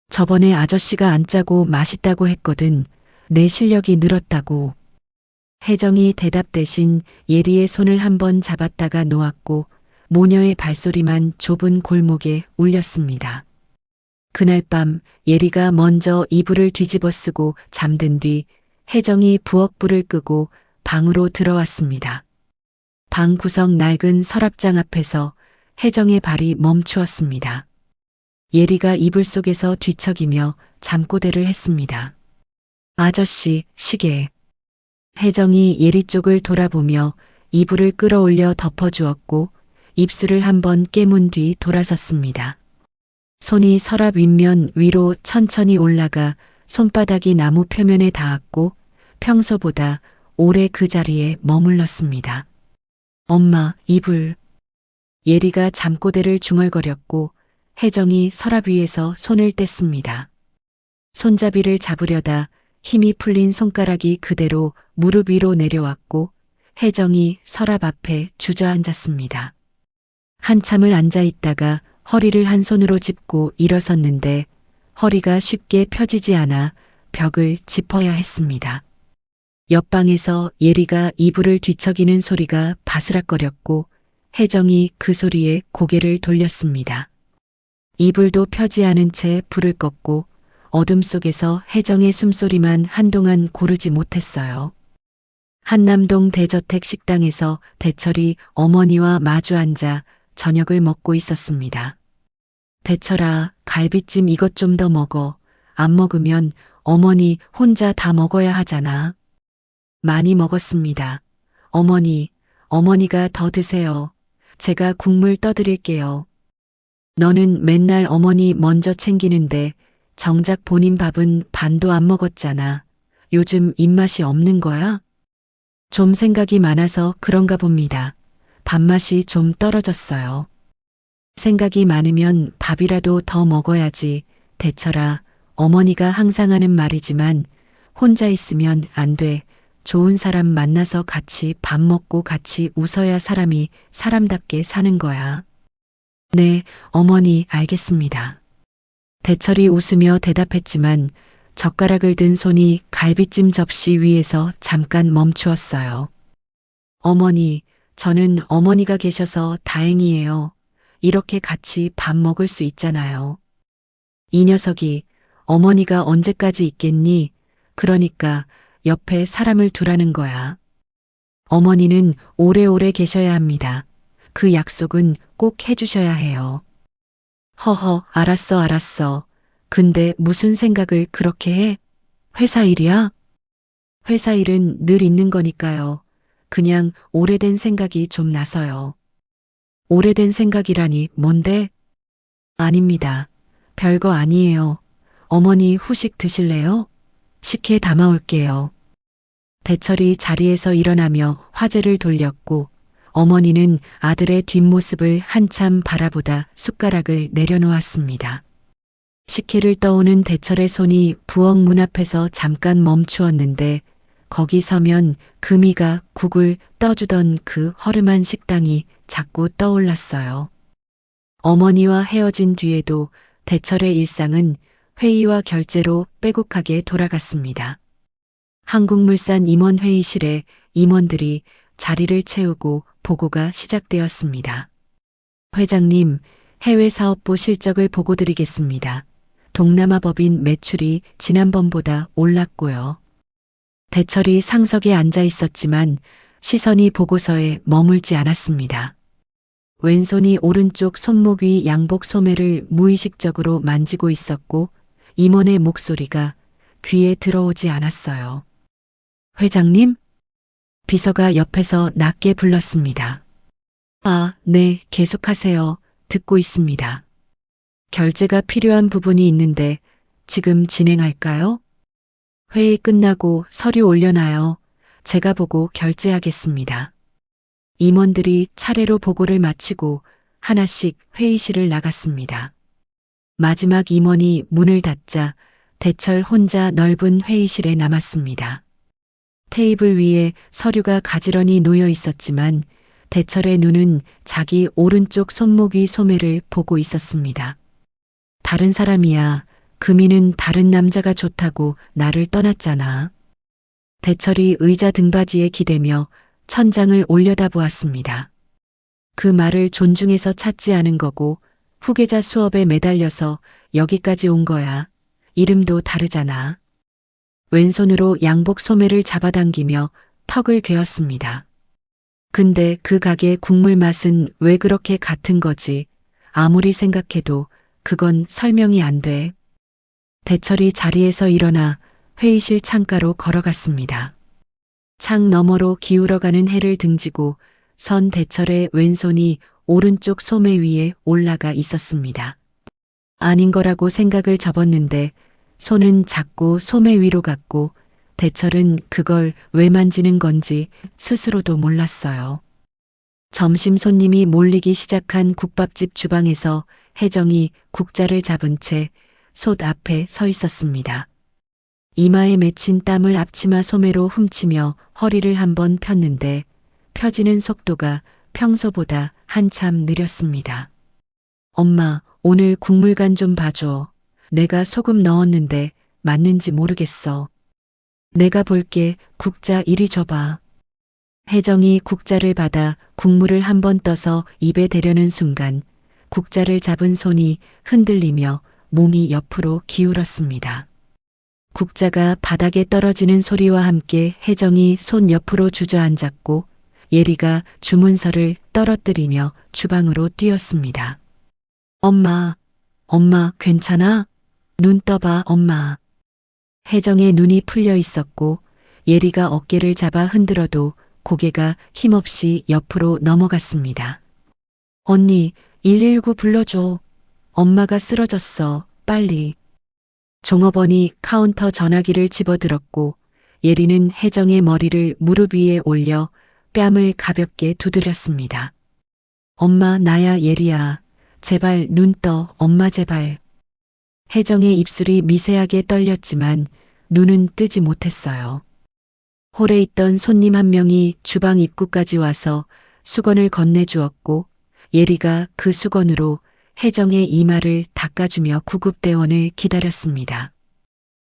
저번에 아저씨가 안 짜고 맛있다고 했거든. 내 실력이 늘었다고. 혜정이 대답 대신 예리의 손을 한번 잡았다가 놓았고 모녀의 발소리만 좁은 골목에 울렸습니다. 그날 밤 예리가 먼저 이불을 뒤집어 쓰고 잠든 뒤 혜정이 부엌불을 끄고 방으로 들어왔습니다. 방 구석 낡은 서랍장 앞에서 혜정의 발이 멈추었습니다. 예리가 이불 속에서 뒤척이며 잠꼬대를 했습니다. 아저씨, 시계. 혜정이 예리 쪽을 돌아보며 이불을 끌어올려 덮어주었고 입술을 한번 깨문 뒤 돌아섰습니다. 손이 서랍 윗면 위로 천천히 올라가 손바닥이 나무 표면에 닿았고 평소보다 오래 그 자리에 머물렀습니다. 엄마, 이불. 예리가 잠꼬대를 중얼거렸고 혜정이 서랍 위에서 손을 뗐습니다. 손잡이를 잡으려다 힘이 풀린 손가락이 그대로 무릎 위로 내려왔고 혜정이 서랍 앞에 주저앉았습니다. 한참을 앉아 있다가 허리를 한 손으로 짚고 일어섰는데 허리가 쉽게 펴지지 않아 벽을 짚어야 했습니다. 옆방에서 예리가 이불을 뒤척이는 소리가 바스락거렸고 혜정이 그 소리에 고개를 돌렸습니다. 이불도 펴지 않은 채 불을 껐고 어둠 속에서 혜정의 숨소리만 한동안 고르지 못했어요. 한남동 대저택 식당에서 대철이 어머니와 마주 앉아 저녁을 먹고 있었습니다. 대철아, 갈비찜 이것 좀 더 먹어. 안 먹으면 어머니 혼자 다 먹어야 하잖아. 많이 먹었습니다. 어머니가 더 드세요. 제가 국물 떠드릴게요. 너는 맨날 어머니 먼저 챙기는데 정작 본인 밥은 반도 안 먹었잖아. 요즘 입맛이 없는 거야? 좀 생각이 많아서 그런가 봅니다. 밥맛이 좀 떨어졌어요. 생각이 많으면 밥이라도 더 먹어야지. 대철아, 어머니가 항상 하는 말이지만 혼자 있으면 안 돼. 좋은 사람 만나서 같이 밥 먹고 같이 웃어야 사람이 사람답게 사는 거야. 네, 어머니, 알겠습니다. 대철이 웃으며 대답했지만 젓가락을 든 손이 갈비찜 접시 위에서 잠깐 멈추었어요. 어머니, 저는 어머니가 계셔서 다행이에요. 이렇게 같이 밥 먹을 수 있잖아요. 이 녀석이 어머니가 언제까지 있겠니? 그러니까 옆에 사람을 두라는 거야. 어머니는 오래오래 계셔야 합니다. 그 약속은 꼭 해주셔야 해요. 허허, 알았어. 근데 무슨 생각을 그렇게 해? 회사 일이야? 회사 일은 늘 있는 거니까요. 그냥 오래된 생각이 좀 나서요. 오래된 생각이라니 뭔데? 아닙니다. 별거 아니에요. 어머니 후식 드실래요? 식혜 담아올게요. 대철이 자리에서 일어나며 화제를 돌렸고 어머니는 아들의 뒷모습을 한참 바라보다 숟가락을 내려놓았습니다. 식혜를 떠오는 대철의 손이 부엌 문 앞에서 잠깐 멈추었는데 거기 서면 금이가 국을 떠주던 그 허름한 식당이 자꾸 떠올랐어요. 어머니와 헤어진 뒤에도 대철의 일상은 회의와 결제로 빼곡하게 돌아갔습니다. 한국물산 임원 회의실에 임원들이 자리를 채우고 보고가 시작되었습니다. 회장님, 해외 사업부 실적을 보고 드리겠습니다. 동남아 법인 매출이 지난번보다 올랐고요. 대철이 상석에 앉아 있었지만 시선이 보고서에 머물지 않았습니다. 왼손이 오른쪽 손목 위 양복 소매를 무의식적으로 만지고 있었고 임원의 목소리가 귀에 들어오지 않았어요. 회장님? 비서가 옆에서 낮게 불렀습니다. 아, 네, 계속하세요. 듣고 있습니다. 결제가 필요한 부분이 있는데 지금 진행할까요? 회의 끝나고 서류 올려놔요. 제가 보고 결제하겠습니다. 임원들이 차례로 보고를 마치고 하나씩 회의실을 나갔습니다. 마지막 임원이 문을 닫자 대철 혼자 넓은 회의실에 남았습니다. 테이블 위에 서류가 가지런히 놓여 있었지만 대철의 눈은 자기 오른쪽 손목 위 소매를 보고 있었습니다. 다른 사람이야 금이는 다른 남자가 좋다고 나를 떠났잖아. 대철이 의자 등받이에 기대며 천장을 올려다보았습니다. 그 말을 존중해서 찾지 않은 거고 후계자 수업에 매달려서 여기까지 온 거야. 이름도 다르잖아. 왼손으로 양복 소매를 잡아당기며 턱을 괴었습니다. 근데 그 가게 국물 맛은 왜 그렇게 같은 거지? 아무리 생각해도 그건 설명이 안 돼. 대철이 자리에서 일어나 회의실 창가로 걸어갔습니다. 창 너머로 기울어가는 해를 등지고 선 대철의 왼손이 오른쪽 소매 위에 올라가 있었습니다. 아닌 거라고 생각을 접었는데 손은 자꾸 소매 위로 갔고 대철은 그걸 왜 만지는 건지 스스로도 몰랐어요. 점심 손님이 몰리기 시작한 국밥집 주방에서 혜정이 국자를 잡은 채 솥 앞에 서 있었습니다. 이마에 맺힌 땀을 앞치마 소매로 훔치며 허리를 한번 폈는데 펴지는 속도가 평소보다 한참 느렸습니다. 엄마, 오늘 국물간 좀 봐줘. 내가 소금 넣었는데 맞는지 모르겠어. 내가 볼게. 국자 이리 줘봐. 혜정이 국자를 받아 국물을 한번 떠서 입에 대려는 순간 국자를 잡은 손이 흔들리며 몸이 옆으로 기울었습니다. 국자가 바닥에 떨어지는 소리와 함께 혜정이 손 옆으로 주저앉았고 예리가 주문서를 떨어뜨리며 주방으로 뛰었습니다. 엄마, 엄마 괜찮아? 눈 떠봐 엄마. 혜정의 눈이 풀려 있었고 예리가 어깨를 잡아 흔들어도 고개가 힘없이 옆으로 넘어갔습니다. 언니, 119 불러줘. 엄마가 쓰러졌어. 빨리. 종업원이 카운터 전화기를 집어들었고 예리는 혜정의 머리를 무릎 위에 올려 뺨을 가볍게 두드렸습니다. 엄마 나야 예리야. 제발 눈 떠. 엄마 제발. 혜정의 입술이 미세하게 떨렸지만 눈은 뜨지 못했어요. 홀에 있던 손님 한 명이 주방 입구까지 와서 수건을 건네주었고 예리가 그 수건으로 혜정의 이마를 닦아주며 구급대원을 기다렸습니다.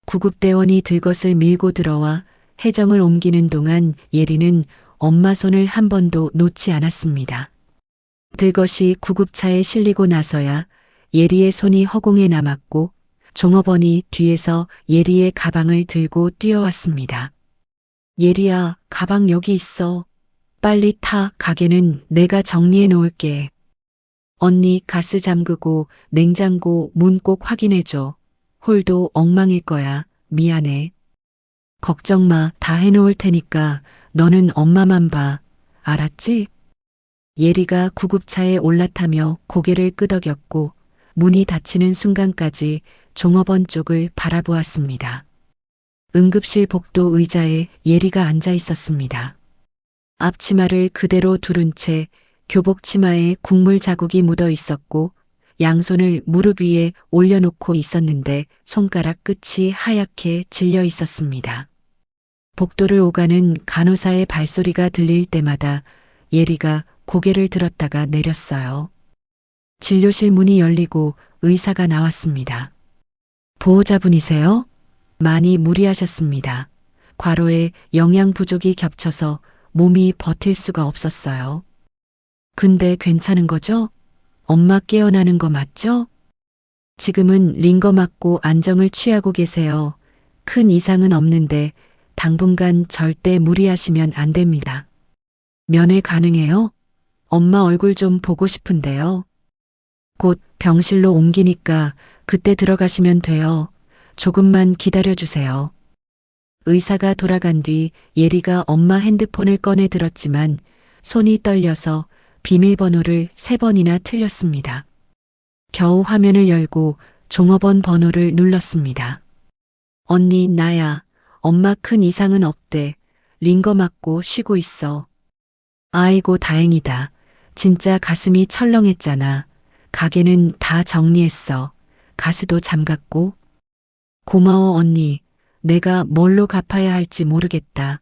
구급대원이 들것을 밀고 들어와 혜정을 옮기는 동안 예리는 엄마 손을 한 번도 놓지 않았습니다. 들것이 구급차에 실리고 나서야 예리의 손이 허공에 남았고 종업원이 뒤에서 예리의 가방을 들고 뛰어왔습니다. 예리야, 가방 여기 있어. 빨리 타. 가게는 내가 정리해 놓을게. 언니 가스 잠그고 냉장고 문 꼭 확인해줘. 홀도 엉망일 거야. 미안해. 걱정 마. 다 해놓을 테니까 너는 엄마만 봐. 알았지? 예리가 구급차에 올라타며 고개를 끄덕였고 문이 닫히는 순간까지 종업원 쪽을 바라보았습니다. 응급실 복도 의자에 예리가 앉아 있었습니다. 앞치마를 그대로 두른 채 교복 치마에 국물 자국이 묻어 있었고 양손을 무릎 위에 올려놓고 있었는데 손가락 끝이 하얗게 질려 있었습니다. 복도를 오가는 간호사의 발소리가 들릴 때마다 예리가 고개를 들었다가 내렸어요. 진료실 문이 열리고 의사가 나왔습니다. 보호자분이세요? 많이 무리하셨습니다. 과로에 영양 부족이 겹쳐서 몸이 버틸 수가 없었어요. 근데 괜찮은 거죠? 엄마 깨어나는 거 맞죠? 지금은 링거 맞고 안정을 취하고 계세요. 큰 이상은 없는데 당분간 절대 무리하시면 안 됩니다. 면회 가능해요? 엄마 얼굴 좀 보고 싶은데요. 곧 병실로 옮기니까 그때 들어가시면 돼요. 조금만 기다려주세요. 의사가 돌아간 뒤 예리가 엄마 핸드폰을 꺼내 들었지만 손이 떨려서 비밀번호를 3번이나 틀렸습니다. 겨우 화면을 열고 종업원 번호를 눌렀습니다. 언니 나야. 엄마 큰 이상은 없대. 링거 맞고 쉬고 있어. 아이고 다행이다. 진짜 가슴이 철렁했잖아. 가게는 다 정리했어. 가스도 잠갔고. 고마워 언니. 내가 뭘로 갚아야 할지 모르겠다.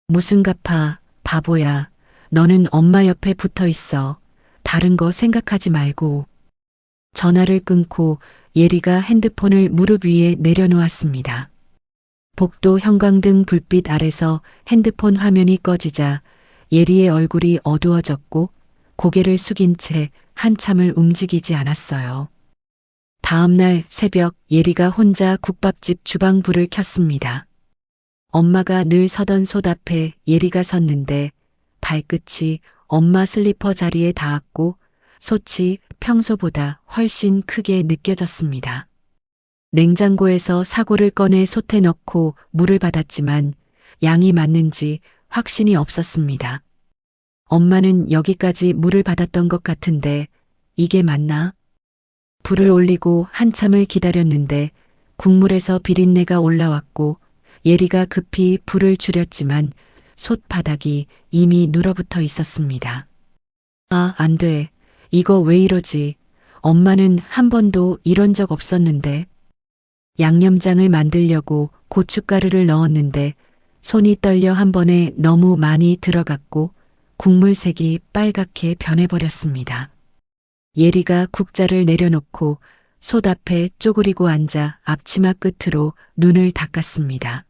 무슨 갚아, 바보야. 너는 엄마 옆에 붙어 있어. 다른 거 생각하지 말고. 전화를 끊고 예리가 핸드폰을 무릎 위에 내려놓았습니다. 복도 형광등 불빛 아래서 핸드폰 화면이 꺼지자 예리의 얼굴이 어두워졌고 고개를 숙인 채 한참을 움직이지 않았어요. 다음 날 새벽 예리가 혼자 국밥집 주방 불을 켰습니다. 엄마가 늘 서던 솥 앞에 예리가 섰는데 발끝이 엄마 슬리퍼 자리에 닿았고 솥이 평소보다 훨씬 크게 느껴졌습니다. 냉장고에서 사골을 꺼내 솥에 넣고 물을 받았지만 양이 맞는지 확신이 없었습니다. 엄마는 여기까지 물을 받았던 것 같은데 이게 맞나? 불을 올리고 한참을 기다렸는데 국물에서 비린내가 올라왔고 예리가 급히 불을 줄였지만 솥 바닥이 이미 눌어붙어 있었습니다. 아, 안 돼. 이거 왜 이러지? 엄마는 한 번도 이런 적 없었는데. 양념장을 만들려고 고춧가루를 넣었는데 손이 떨려 한 번에 너무 많이 들어갔고 국물색이 빨갛게 변해버렸습니다. 예리가 국자를 내려놓고 솥 앞에 쪼그리고 앉아 앞치마 끝으로 눈을 닦았습니다.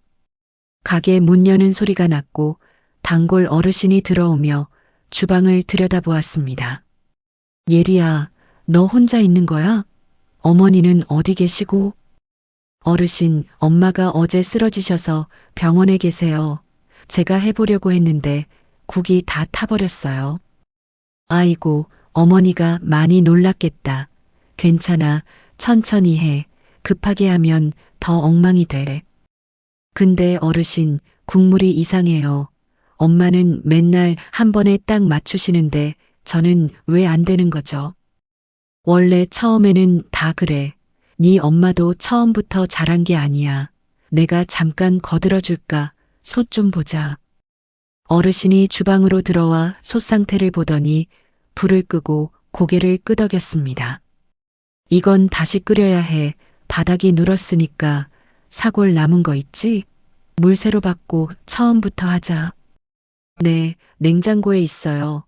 가게 문 여는 소리가 났고 단골 어르신이 들어오며 주방을 들여다보았습니다. 예리야, 너 혼자 있는 거야? 어머니는 어디 계시고? 어르신, 엄마가 어제 쓰러지셔서 병원에 계세요. 제가 해보려고 했는데 국이 다 타버렸어요. 아이고, 어머니가 많이 놀랐겠다. 괜찮아, 천천히 해. 급하게 하면 더 엉망이 돼. 근데 어르신, 국물이 이상해요. 엄마는 맨날 한 번에 딱 맞추시는데 저는 왜 안 되는 거죠? 원래 처음에는 다 그래. 네 엄마도 처음부터 잘한 게 아니야. 내가 잠깐 거들어줄까? 솥 좀 보자. 어르신이 주방으로 들어와 솥 상태를 보더니 불을 끄고 고개를 끄덕였습니다. 이건 다시 끓여야 해. 바닥이 눌었으니까. 사골 남은 거 있지? 물 새로 받고 처음부터 하자. 네, 냉장고에 있어요.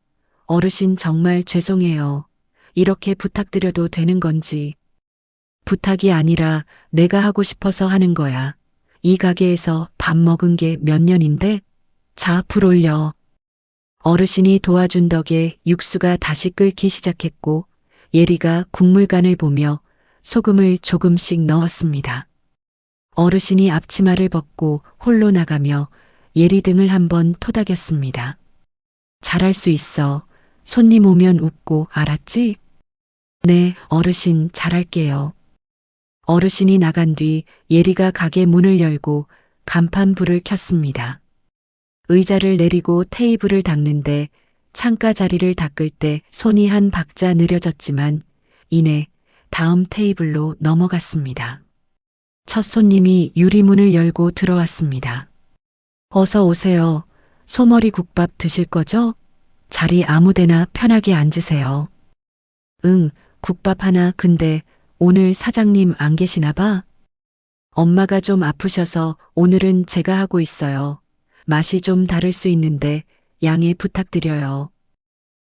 어르신 정말 죄송해요. 이렇게 부탁드려도 되는 건지. 부탁이 아니라 내가 하고 싶어서 하는 거야. 이 가게에서 밥 먹은 게 몇 년인데? 자, 불 올려. 어르신이 도와준 덕에 육수가 다시 끓기 시작했고 예리가 국물간을 보며 소금을 조금씩 넣었습니다. 어르신이 앞치마를 벗고 홀로 나가며 예리 등을 한번 토닥였습니다. 잘할 수 있어. 손님 오면 웃고, 알았지? 네, 어르신 잘할게요. 어르신이 나간 뒤 예리가 가게 문을 열고 간판 불을 켰습니다. 의자를 내리고 테이블을 닦는데 창가 자리를 닦을 때 손이 한 박자 느려졌지만 이내 다음 테이블로 넘어갔습니다. 첫 손님이 유리문을 열고 들어왔습니다. 어서 오세요. 소머리 국밥 드실 거죠? 자리 아무데나 편하게 앉으세요. 응, 국밥 하나. 근데 오늘 사장님 안 계시나 봐? 엄마가 좀 아프셔서 오늘은 제가 하고 있어요. 맛이 좀 다를 수 있는데 양해 부탁드려요.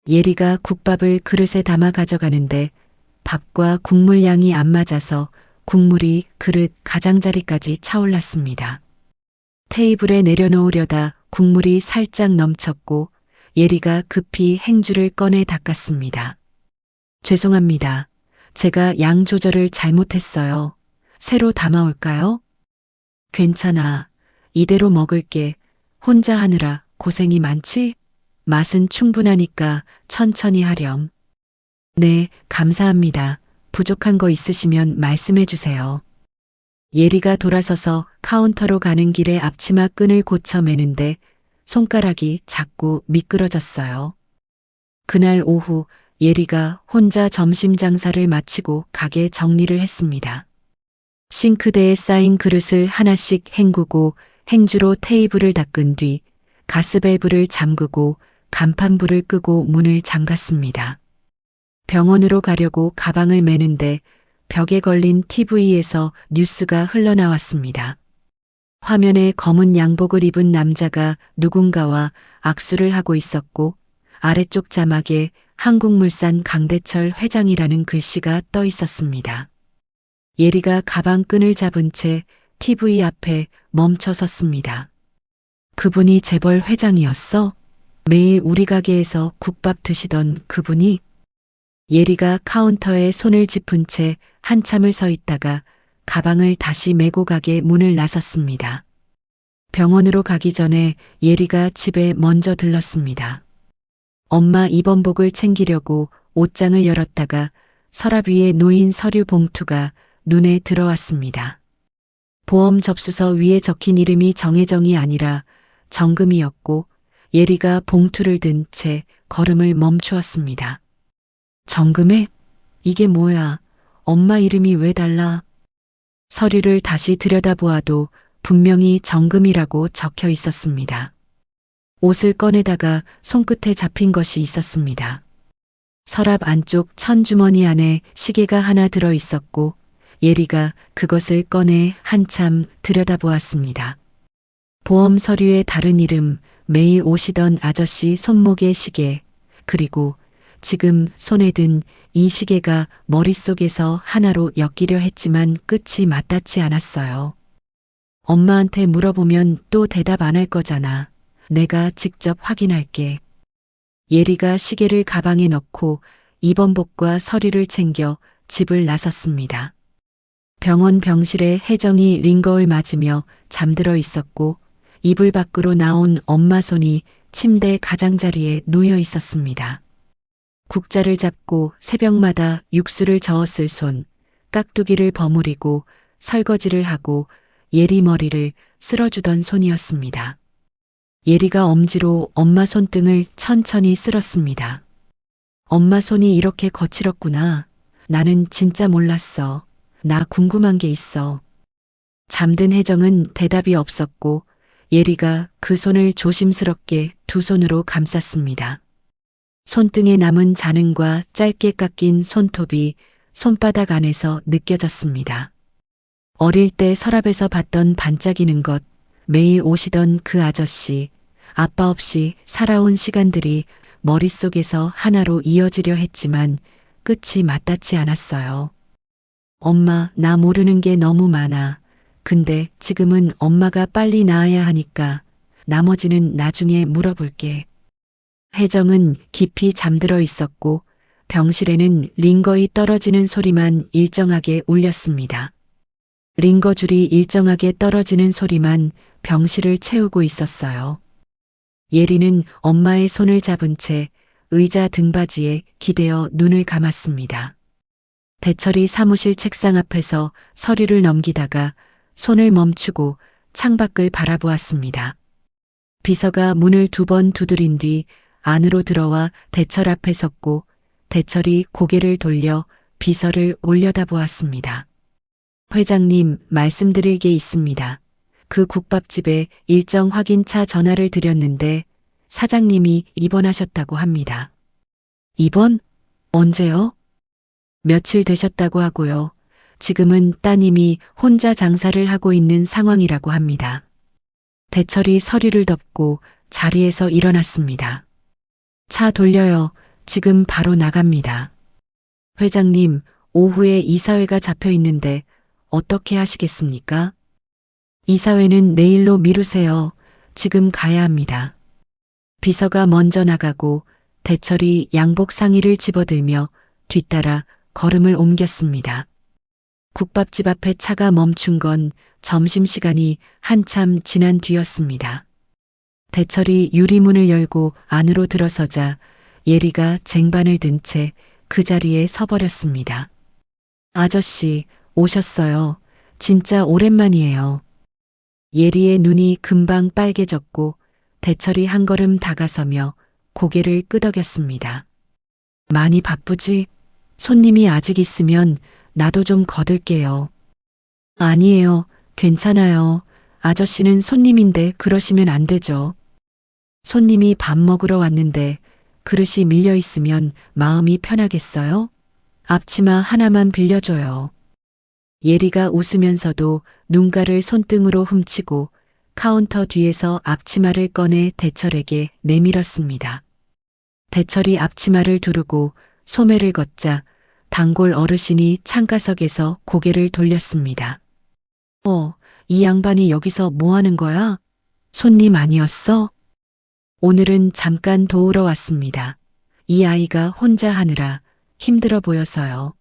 예리가 국밥을 그릇에 담아 가져가는데 밥과 국물 양이 안 맞아서 국물이 그릇 가장자리까지 차올랐습니다. 테이블에 내려놓으려다 국물이 살짝 넘쳤고 예리가 급히 행주를 꺼내 닦았습니다. 죄송합니다. 제가 양 조절을 잘못했어요. 새로 담아올까요? 괜찮아. 이대로 먹을게. 혼자 하느라 고생이 많지? 맛은 충분하니까 천천히 하렴. 네, 감사합니다. 부족한 거 있으시면 말씀해 주세요. 예리가 돌아서서 카운터로 가는 길에 앞치마 끈을 고쳐 매는데 손가락이 자꾸 미끄러졌어요. 그날 오후 예리가 혼자 점심 장사를 마치고 가게 정리를 했습니다. 싱크대에 쌓인 그릇을 하나씩 헹구고 행주로 테이블을 닦은 뒤 가스밸브를 잠그고 간판불을 끄고 문을 잠갔습니다. 병원으로 가려고 가방을 매는데 벽에 걸린 TV에서 뉴스가 흘러나왔습니다. 화면에 검은 양복을 입은 남자가 누군가와 악수를 하고 있었고 아래쪽 자막에 한국물산 강대철 회장이라는 글씨가 떠 있었습니다. 예리가 가방 끈을 잡은 채 TV 앞에 멈춰 섰습니다. 그분이 재벌 회장이었어? 매일 우리 가게에서 국밥 드시던 그분이? 예리가 카운터에 손을 짚은 채 한참을 서 있다가 가방을 다시 메고 가게 문을 나섰습니다. 병원으로 가기 전에 예리가 집에 먼저 들렀습니다. 엄마 입원복을 챙기려고 옷장을 열었다가 서랍 위에 놓인 서류 봉투가 눈에 들어왔습니다. 보험 접수서 위에 적힌 이름이 정혜정이 아니라 정금이었고 예리가 봉투를 든 채 걸음을 멈추었습니다. 정금에? 이게 뭐야? 엄마 이름이 왜 달라? 서류를 다시 들여다보아도 분명히 정금이라고 적혀 있었습니다. 옷을 꺼내다가 손끝에 잡힌 것이 있었습니다. 서랍 안쪽 천주머니 안에 시계가 하나 들어 있었고 예리가 그것을 꺼내 한참 들여다보았습니다. 보험 서류에 다른 이름, 매일 오시던 아저씨 손목의 시계, 그리고 지금 손에 든 이 시계가 머릿속에서 하나로 엮이려 했지만 끝이 맞닿지 않았어요. 엄마한테 물어보면 또 대답 안 할 거잖아. 내가 직접 확인할게. 예리가 시계를 가방에 넣고 입원복과 서류를 챙겨 집을 나섰습니다. 병원 병실에 혜정이 링거을 맞으며 잠들어 있었고 이불 밖으로 나온 엄마 손이 침대 가장자리에 놓여 있었습니다. 국자를 잡고 새벽마다 육수를 저었을 손, 깍두기를 버무리고 설거지를 하고 예리 머리를 쓸어주던 손이었습니다. 예리가 엄지로 엄마 손등을 천천히 쓸었습니다. 엄마 손이 이렇게 거칠었구나. 나는 진짜 몰랐어. 나 궁금한 게 있어. 잠든 혜정은 대답이 없었고 예리가 그 손을 조심스럽게 두 손으로 감쌌습니다. 손등에 남은 자능과 짧게 깎인 손톱이 손바닥 안에서 느껴졌습니다. 어릴 때 서랍에서 봤던 반짝이는 것, 매일 오시던 그 아저씨, 아빠 없이 살아온 시간들이 머릿속에서 하나로 이어지려 했지만 끝이 맞닿지 않았어요. 엄마, 나 모르는 게 너무 많아. 근데 지금은 엄마가 빨리 나아야 하니까 나머지는 나중에 물어볼게. 혜정은 깊이 잠들어 있었고 병실에는 링거이 떨어지는 소리만 일정하게 울렸습니다. 링거줄이 일정하게 떨어지는 소리만 병실을 채우고 있었어요. 예리는 엄마의 손을 잡은 채 의자 등받이에 기대어 눈을 감았습니다. 대철이 사무실 책상 앞에서 서류를 넘기다가 손을 멈추고 창밖을 바라보았습니다. 비서가 문을 2번 두드린 뒤 안으로 들어와 대철 앞에 섰고 대철이 고개를 돌려 비서를 올려다보았습니다. 회장님, 말씀드릴 게 있습니다. 그 국밥집에 일정 확인차 전화를 드렸는데 사장님이 입원하셨다고 합니다. 입원? 언제요? 며칠 되셨다고 하고요. 지금은 따님이 혼자 장사를 하고 있는 상황이라고 합니다. 대철이 서류를 덮고 자리에서 일어났습니다. 차 돌려요. 지금 바로 나갑니다. 회장님, 오후에 이사회가 잡혀 있는데 어떻게 하시겠습니까? 이사회는 내일로 미루세요. 지금 가야 합니다. 비서가 먼저 나가고 대철이 양복 상의를 집어들며 뒤따라 걸음을 옮겼습니다. 국밥집 앞에 차가 멈춘 건 점심시간이 한참 지난 뒤였습니다. 대철이 유리문을 열고 안으로 들어서자 예리가 쟁반을 든 채 그 자리에 서버렸습니다. 아저씨, 오셨어요. 진짜 오랜만이에요. 예리의 눈이 금방 빨개졌고 대철이 한 걸음 다가서며 고개를 끄덕였습니다. 많이 바쁘지? 손님이 아직 있으면 나도 좀 거들게요. 아니에요. 괜찮아요. 아저씨는 손님인데 그러시면 안 되죠. 손님이 밥 먹으러 왔는데 그릇이 밀려 있으면 마음이 편하겠어요? 앞치마 하나만 빌려줘요. 예리가 웃으면서도 눈가를 손등으로 훔치고 카운터 뒤에서 앞치마를 꺼내 대철에게 내밀었습니다. 대철이 앞치마를 두르고 소매를 걷자 단골 어르신이 창가석에서 고개를 돌렸습니다. 이 양반이 여기서 뭐 하는 거야? 손님 아니었어? 오늘은 잠깐 도우러 왔습니다. 이 아이가 혼자 하느라 힘들어 보여서요.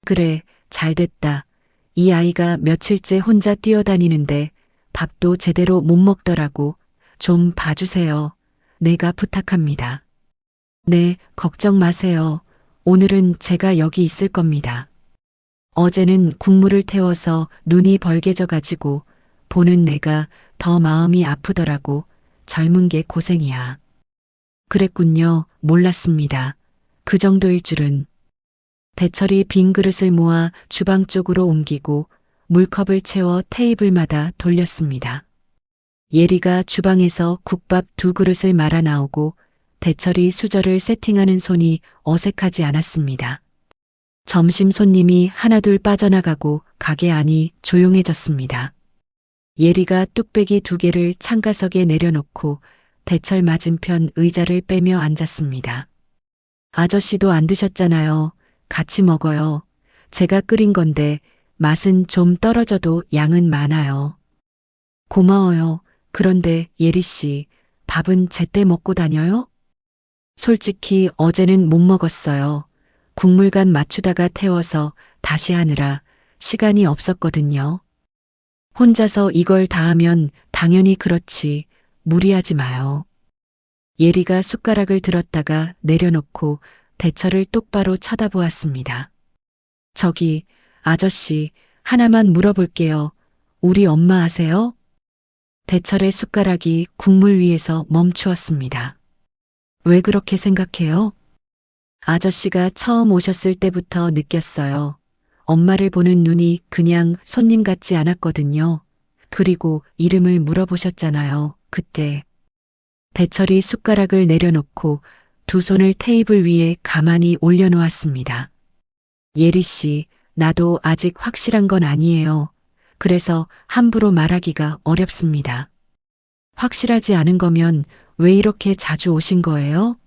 그래, 잘 됐다. 이 아이가 며칠째 혼자 뛰어다니는데 밥도 제대로 못 먹더라고. 좀 봐주세요. 내가 부탁합니다. 네, 걱정 마세요. 오늘은 제가 여기 있을 겁니다. 어제는 국물을 태워서 눈이 벌게져 가지고 보는 내가 더 마음이 아프더라고. 젊은 게 고생이야. 그랬군요. 몰랐습니다. 그 정도일 줄은. 대철이 빈 그릇을 모아 주방 쪽으로 옮기고 물컵을 채워 테이블마다 돌렸습니다. 예리가 주방에서 국밥 2그릇을 말아 나오고 대철이 수저를 세팅하는 손이 어색하지 않았습니다. 점심 손님이 하나둘 빠져나가고 가게 안이 조용해졌습니다. 예리가 뚝배기 2개를 창가석에 내려놓고 대철 맞은편 의자를 빼며 앉았습니다. 아저씨도 안 드셨잖아요. 같이 먹어요. 제가 끓인 건데 맛은 좀 떨어져도 양은 많아요. 고마워요. 그런데 예리 씨, 밥은 제때 먹고 다녀요? 솔직히 어제는 못 먹었어요. 국물간 맞추다가 태워서 다시 하느라 시간이 없었거든요. 혼자서 이걸 다 하면 당연히 그렇지. 무리하지 마요. 예리가 숟가락을 들었다가 내려놓고 대철을 똑바로 쳐다보았습니다. 저기, 아저씨, 하나만 물어볼게요. 우리 엄마 아세요? 대철의 숟가락이 국물 위에서 멈추었습니다. 왜 그렇게 생각해요? 아저씨가 처음 오셨을 때부터 느꼈어요. 엄마를 보는 눈이 그냥 손님 같지 않았거든요. 그리고 이름을 물어보셨잖아요. 그때. 대철이 숟가락을 내려놓고 2 손을 테이블 위에 가만히 올려놓았습니다. 예리 씨, 나도 아직 확실한 건 아니에요. 그래서 함부로 말하기가 어렵습니다. 확실하지 않은 거면 왜 이렇게 자주 오신 거예요?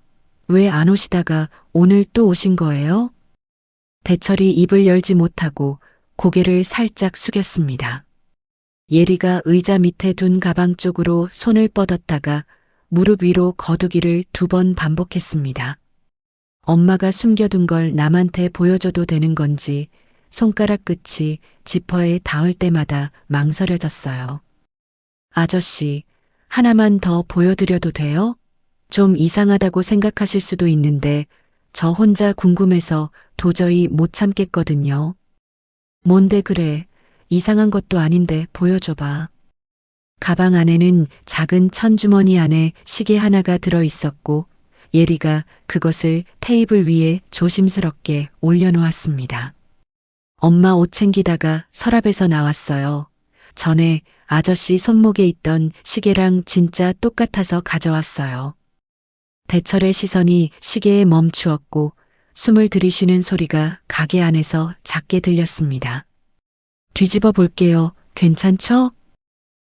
왜 안 오시다가 오늘 또 오신 거예요? 대철이 입을 열지 못하고 고개를 살짝 숙였습니다. 예리가 의자 밑에 둔 가방 쪽으로 손을 뻗었다가 무릎 위로 거두기를 2번 반복했습니다. 엄마가 숨겨둔 걸 남한테 보여줘도 되는 건지 손가락 끝이 지퍼에 닿을 때마다 망설여졌어요. 아저씨, 하나만 더 보여드려도 돼요? 좀 이상하다고 생각하실 수도 있는데 저 혼자 궁금해서 도저히 못 참겠거든요. 뭔데 그래? 이상한 것도 아닌데 보여줘봐. 가방 안에는 작은 천주머니 안에 시계 하나가 들어 있었고 예리가 그것을 테이블 위에 조심스럽게 올려놓았습니다. 엄마 옷 챙기다가 서랍에서 나왔어요. 전에 아저씨 손목에 있던 시계랑 진짜 똑같아서 가져왔어요. 대철의 시선이 시계에 멈추었고 숨을 들이쉬는 소리가 가게 안에서 작게 들렸습니다. 뒤집어 볼게요. 괜찮죠?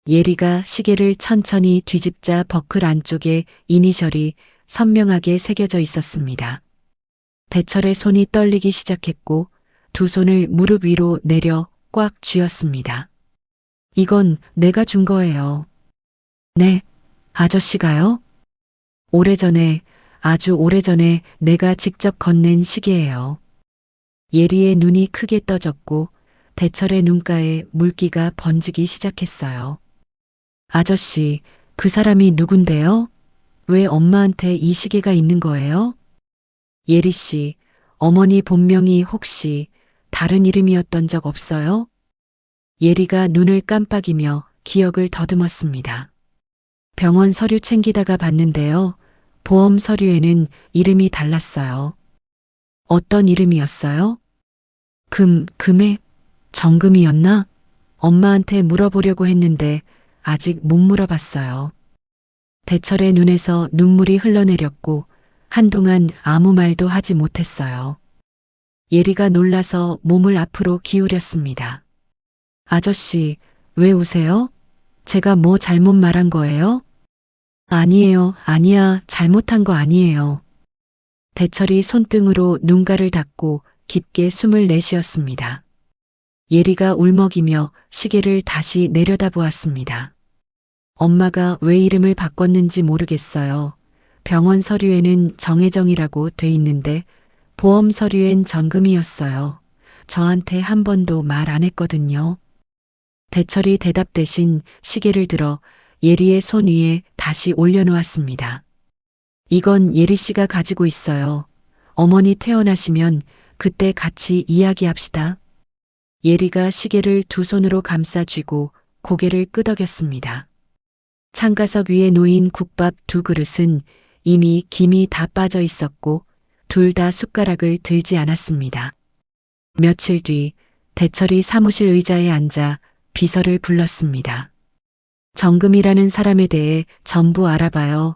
예리가 시계를 천천히 뒤집자 버클 안쪽에 이니셜이 선명하게 새겨져 있었습니다. 대철의 손이 떨리기 시작했고 2 손을 무릎 위로 내려 꽉 쥐었습니다. 이건 내가 준 거예요. 네, 아저씨가요? 오래전에, 아주 오래전에 내가 직접 건넨 시계예요. 예리의 눈이 크게 떠졌고 대철의 눈가에 물기가 번지기 시작했어요. 아저씨, 그 사람이 누군데요? 왜 엄마한테 이 시계가 있는 거예요? 예리 씨, 어머니 본명이 혹시 다른 이름이었던 적 없어요? 예리가 눈을 깜빡이며 기억을 더듬었습니다. 병원 서류 챙기다가 봤는데요. 보험 서류에는 이름이 달랐어요. 어떤 이름이었어요? 금액? 정금이었나? 엄마한테 물어보려고 했는데 아직 못 물어봤어요. 대철의 눈에서 눈물이 흘러내렸고 한동안 아무 말도 하지 못했어요. 예리가 놀라서 몸을 앞으로 기울였습니다. 아저씨, 왜 우세요? 제가 뭐 잘못 말한 거예요? 아니에요, 아니야, 잘못한 거 아니에요. 대철이 손등으로 눈가를 닦고 깊게 숨을 내쉬었습니다. 예리가 울먹이며 시계를 다시 내려다보았습니다. 엄마가 왜 이름을 바꿨는지 모르겠어요. 병원 서류에는 정혜정이라고 돼 있는데 보험 서류엔 정금이었어요. 저한테 한 번도 말 안 했거든요. 대철이 대답 대신 시계를 들어 예리의 손 위에 다시 올려놓았습니다. 이건 예리 씨가 가지고 있어요. 어머니 퇴원하시면 그때 같이 이야기합시다. 예리가 시계를 두 손으로 감싸 쥐고 고개를 끄덕였습니다. 창가석 위에 놓인 국밥 두 그릇은 이미 김이 다 빠져 있었고 둘 다 숟가락을 들지 않았습니다. 며칠 뒤 대철이 사무실 의자에 앉아 비서를 불렀습니다. 정금이라는 사람에 대해 전부 알아봐요.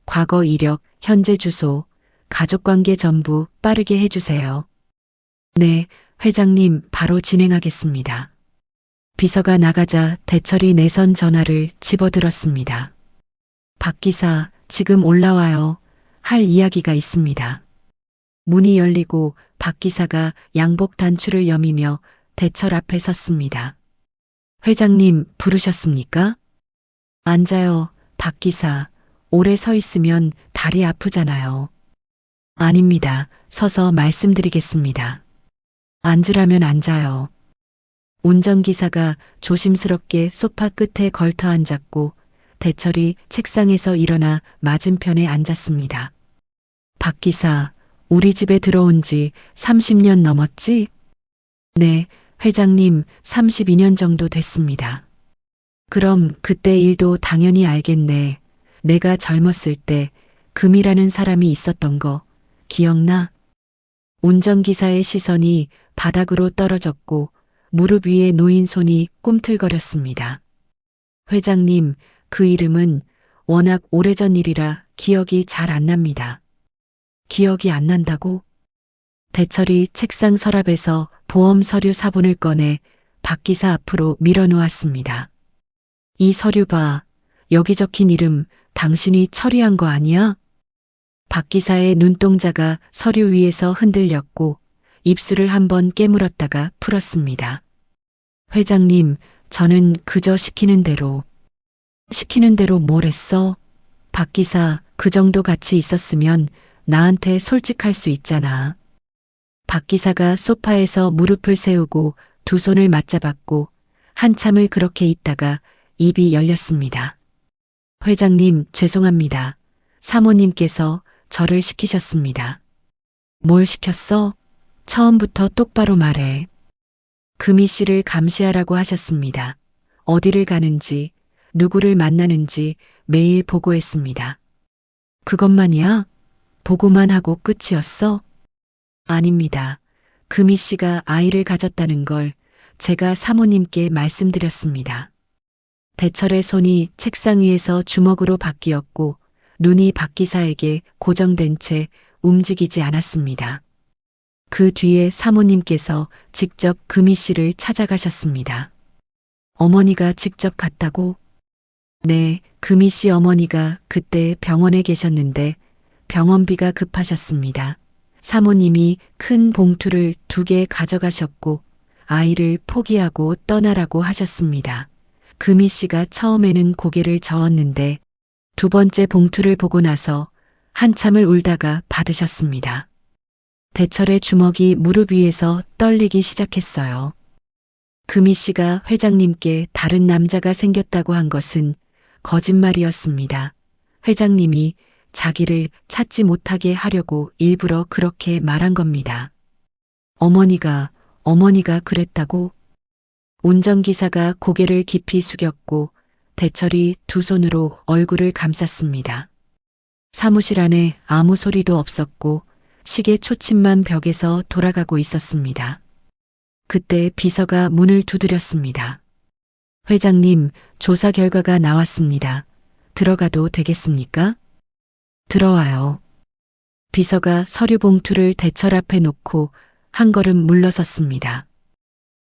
과거 이력, 현재 주소, 가족관계 전부 빠르게 해주세요. 네, 회장님 바로 진행하겠습니다. 비서가 나가자 대철이 내선 전화를 집어들었습니다. 박 기사, 지금 올라와요. 할 이야기가 있습니다. 문이 열리고 박 기사가 양복 단추를 여미며 대철 앞에 섰습니다. 회장님 부르셨습니까? 앉아요, 박 기사. 오래 서 있으면 다리 아프잖아요. 아닙니다. 서서 말씀드리겠습니다. 앉으라면 앉아요. 운전기사가 조심스럽게 소파 끝에 걸터 앉았고 대철이 책상에서 일어나 맞은편에 앉았습니다. 박 기사, 우리 집에 들어온 지 30년 넘었지? 네, 회장님 32년 정도 됐습니다. 그럼 그때 일도 당연히 알겠네. 내가 젊었을 때 금이라는 사람이 있었던 거 기억나? 운전기사의 시선이 바닥으로 떨어졌고 무릎 위에 놓인 손이 꿈틀거렸습니다. 회장님, 그 이름은 워낙 오래전 일이라 기억이 잘 안 납니다. 기억이 안 난다고? 대철이 책상 서랍에서 보험 서류 사본을 꺼내 박 기사 앞으로 밀어놓았습니다. 이 서류 봐. 여기 적힌 이름 당신이 처리한 거 아니야? 박 기사의 눈동자가 서류 위에서 흔들렸고 입술을 한번 깨물었다가 풀었습니다. 회장님, 저는 그저 시키는 대로. 시키는 대로 뭘 했어? 박 기사, 그 정도 같이 있었으면 나한테 솔직할 수 있잖아. 박 기사가 소파에서 무릎을 세우고 두 손을 맞잡았고 한참을 그렇게 있다가 입이 열렸습니다. 회장님, 죄송합니다. 사모님께서 저를 시키셨습니다. 뭘 시켰어? 처음부터 똑바로 말해. 금희 씨를 감시하라고 하셨습니다. 어디를 가는지, 누구를 만나는지 매일 보고했습니다. 그것만이야? 보고만 하고 끝이었어? 아닙니다. 금희 씨가 아이를 가졌다는 걸 제가 사모님께 말씀드렸습니다. 대철의 손이 책상 위에서 주먹으로 바뀌었고 눈이 박 기사에게 고정된 채 움직이지 않았습니다. 그 뒤에 사모님께서 직접 금희 씨를 찾아가셨습니다. 어머니가 직접 갔다고? 네, 금희 씨 어머니가 그때 병원에 계셨는데 병원비가 급하셨습니다. 사모님이 큰 봉투를 2개 가져가셨고 아이를 포기하고 떠나라고 하셨습니다. 금희 씨가 처음에는 고개를 저었는데 2번째 봉투를 보고 나서 한참을 울다가 받으셨습니다. 대철의 주먹이 무릎 위에서 떨리기 시작했어요. 금희 씨가 회장님께 다른 남자가 생겼다고 한 것은 거짓말이었습니다. 회장님이 자기를 찾지 못하게 하려고 일부러 그렇게 말한 겁니다. 어머니가 그랬다고? 운전기사가 고개를 깊이 숙였고 대철이 두 손으로 얼굴을 감쌌습니다. 사무실 안에 아무 소리도 없었고 시계 초침만 벽에서 돌아가고 있었습니다. 그때 비서가 문을 두드렸습니다. 회장님, 조사 결과가 나왔습니다. 들어가도 되겠습니까? 들어와요. 비서가 서류 봉투를 대철 앞에 놓고 한 걸음 물러섰습니다.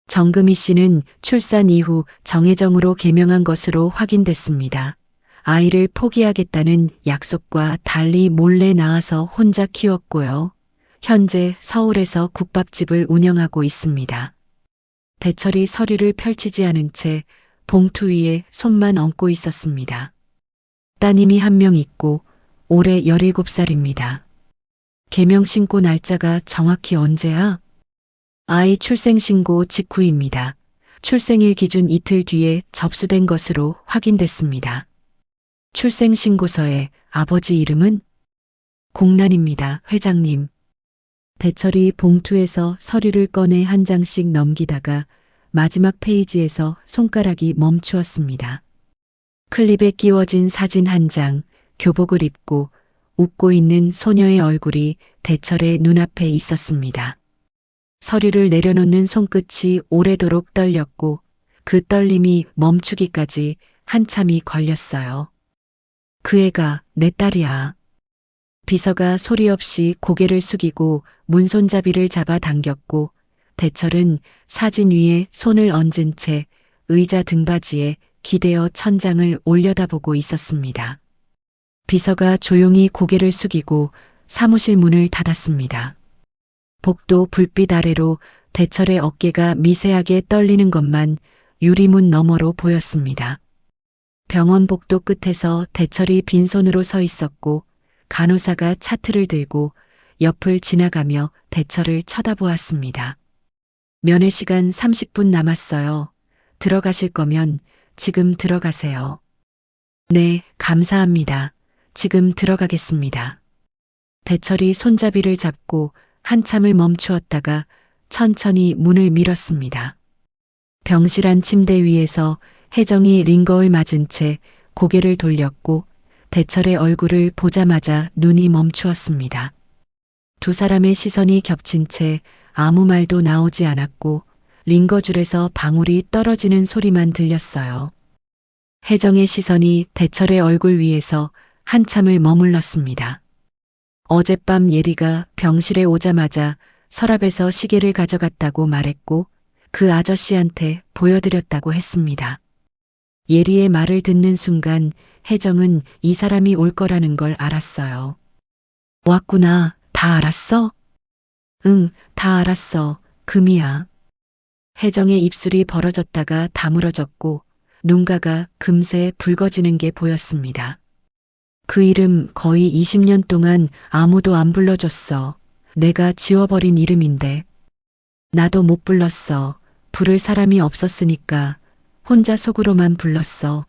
정금희 씨는 출산 이후 정혜정으로 개명한 것으로 확인됐습니다. 아이를 포기하겠다는 약속과 달리 몰래 나와서 혼자 키웠고요. 현재 서울에서 국밥집을 운영하고 있습니다. 대철이 서류를 펼치지 않은 채 봉투 위에 손만 얹고 있었습니다. 따님이 한 명 있고 올해 17살입니다. 계명신고 날짜가 정확히 언제야? 아이 출생신고 직후입니다. 출생일 기준 이틀 뒤에 접수된 것으로 확인됐습니다. 출생신고서에 아버지 이름은? 공란입니다, 회장님. 대철이 봉투에서 서류를 꺼내 한 장씩 넘기다가 마지막 페이지에서 손가락이 멈추었습니다. 클립에 끼워진 사진 한 장, 교복을 입고 웃고 있는 소녀의 얼굴이 대철의 눈앞에 있었습니다. 서류를 내려놓는 손끝이 오래도록 떨렸고 그 떨림이 멈추기까지 한참이 걸렸어요. 그 애가 내 딸이야. 비서가 소리 없이 고개를 숙이고 문손잡이를 잡아 당겼고 대철은 사진 위에 손을 얹은 채 의자 등받이에 기대어 천장을 올려다보고 있었습니다. 비서가 조용히 고개를 숙이고 사무실 문을 닫았습니다. 복도 불빛 아래로 대철의 어깨가 미세하게 떨리는 것만 유리문 너머로 보였습니다. 병원 복도 끝에서 대철이 빈손으로 서 있었고 간호사가 차트를 들고 옆을 지나가며 대철을 쳐다보았습니다. 면회 시간 30분 남았어요. 들어가실 거면 지금 들어가세요. 네, 감사합니다. 지금 들어가겠습니다. 대철이 손잡이를 잡고 한참을 멈추었다가 천천히 문을 밀었습니다. 병실한 침대 위에서 혜정이 링거을 맞은 채 고개를 돌렸고 대철의 얼굴을 보자마자 눈이 멈추었습니다. 두 사람의 시선이 겹친 채 아무 말도 나오지 않았고 링거줄에서 방울이 떨어지는 소리만 들렸어요. 혜정의 시선이 대철의 얼굴 위에서 한참을 머물렀습니다. 어젯밤 예리가 병실에 오자마자 서랍에서 시계를 가져갔다고 말했고 그 아저씨한테 보여드렸다고 했습니다. 예리의 말을 듣는 순간 혜정은 이 사람이 올 거라는 걸 알았어요. 왔구나. 다 알았어? 응, 다 알았어. 금이야. 혜정의 입술이 벌어졌다가 다물어졌고 눈가가 금세 붉어지는 게 보였습니다. 그 이름 거의 20년 동안 아무도 안 불러줬어. 내가 지워버린 이름인데. 나도 못 불렀어. 부를 사람이 없었으니까 혼자 속으로만 불렀어.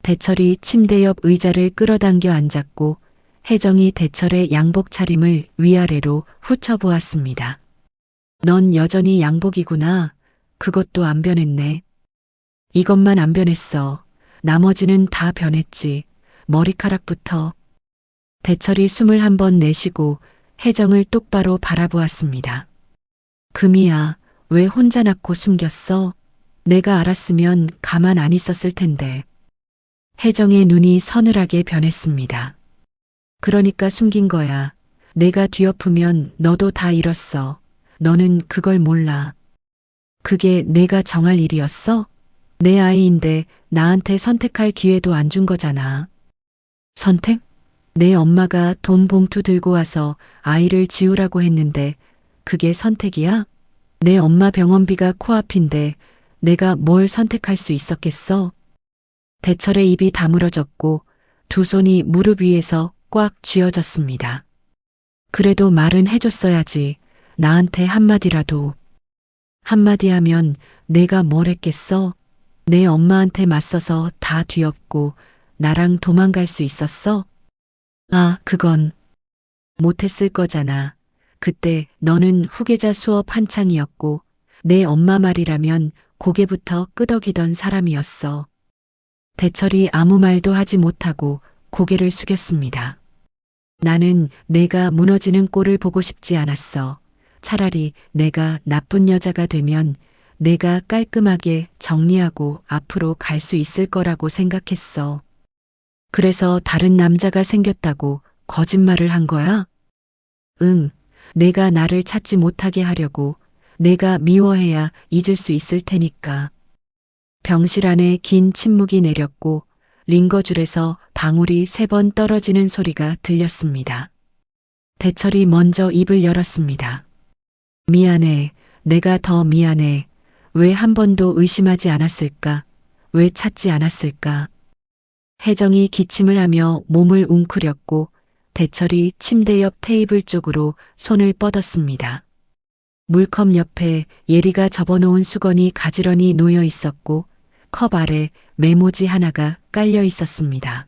대철이 침대 옆 의자를 끌어당겨 앉았고 혜정이 대철의 양복 차림을 위아래로 훑어보았습니다. 넌 여전히 양복이구나. 그것도 안 변했네. 이것만 안 변했어. 나머지는 다 변했지. 머리카락부터. 대철이 숨을 한 번 내쉬고 혜정을 똑바로 바라보았습니다. 금이야, 왜 혼자 낳고 숨겼어? 내가 알았으면 가만 안 있었을 텐데. 혜정의 눈이 서늘하게 변했습니다. 그러니까 숨긴 거야. 내가 뒤엎으면 너도 다 잃었어. 너는 그걸 몰라. 그게 내가 정할 일이었어? 내 아이인데 나한테 선택할 기회도 안 준 거잖아. 선택? 내 엄마가 돈 봉투 들고 와서 아이를 지우라고 했는데 그게 선택이야? 내 엄마 병원비가 코앞인데 내가 뭘 선택할 수 있었겠어? 대철의 입이 다물어졌고 두 손이 무릎 위에서 꽉 쥐어졌습니다. 그래도 말은 해줬어야지. 나한테 한마디라도. 한마디 하면 내가 뭘 했겠어? 내 엄마한테 맞서서 다 뒤엎고 나랑 도망갈 수 있었어? 아, 그건 못했을 거잖아. 그때 너는 후계자 수업 한창이었고 내 엄마 말이라면 고개부터 끄덕이던 사람이었어. 대철이 아무 말도 하지 못하고 고개를 숙였습니다. 나는 내가 무너지는 꼴을 보고 싶지 않았어. 차라리 내가 나쁜 여자가 되면 내가 깔끔하게 정리하고 앞으로 갈 수 있을 거라고 생각했어. 그래서 다른 남자가 생겼다고 거짓말을 한 거야? 응, 내가 나를 찾지 못하게 하려고. 내가 미워해야 잊을 수 있을 테니까. 병실 안에 긴 침묵이 내렸고 링거줄에서 방울이 3번 떨어지는 소리가 들렸습니다. 대철이 먼저 입을 열었습니다. 미안해. 내가 더 미안해. 왜 한 번도 의심하지 않았을까? 왜 찾지 않았을까? 혜정이 기침을 하며 몸을 웅크렸고 대철이 침대 옆 테이블 쪽으로 손을 뻗었습니다. 물컵 옆에 예리가 접어놓은 수건이 가지런히 놓여 있었고 컵 아래 메모지 하나가 깔려 있었습니다.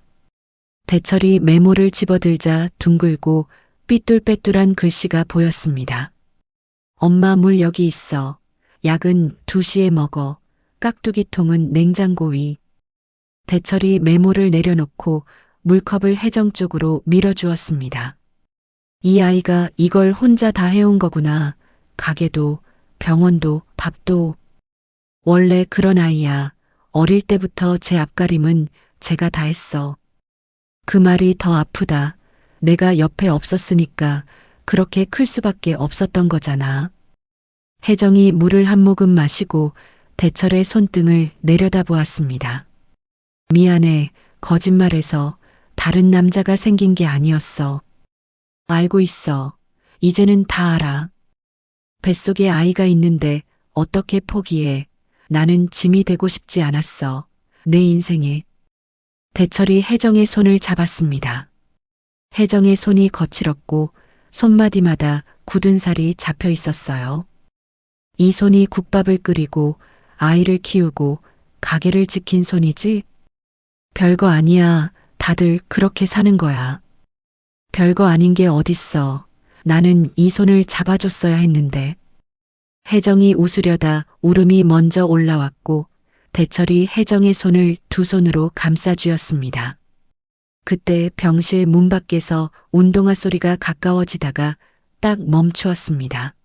대철이 메모를 집어들자 둥글고 삐뚤빼뚤한 글씨가 보였습니다. 엄마 물 여기 있어. 약은 2시에 먹어. 깍두기 통은 냉장고 위. 대철이 메모를 내려놓고 물컵을 혜정 쪽으로 밀어주었습니다. 이 아이가 이걸 혼자 다 해온 거구나. 가게도, 병원도, 밥도. 원래 그런 아이야. 어릴 때부터 제 앞가림은 제가 다 했어. 그 말이 더 아프다. 내가 옆에 없었으니까 그렇게 클 수밖에 없었던 거잖아. 혜정이 물을 한 모금 마시고 대철의 손등을 내려다보았습니다. 미안해. 거짓말해서 다른 남자가 생긴 게 아니었어. 알고 있어. 이제는 다 알아. 뱃속에 아이가 있는데 어떻게 포기해. 나는 짐이 되고 싶지 않았어. 내 인생에. 대철이 혜정의 손을 잡았습니다. 혜정의 손이 거칠었고 손마디마다 굳은 살이 잡혀 있었어요. 이 손이 국밥을 끓이고 아이를 키우고 가게를 지킨 손이지? 별거 아니야. 다들 그렇게 사는 거야. 별거 아닌 게 어딨어. 나는 이 손을 잡아줬어야 했는데. 혜정이 웃으려다 울음이 먼저 올라왔고 대철이 혜정의 손을 두 손으로 감싸쥐었습니다. 그때 병실 문 밖에서 운동화 소리가 가까워지다가 딱 멈추었습니다.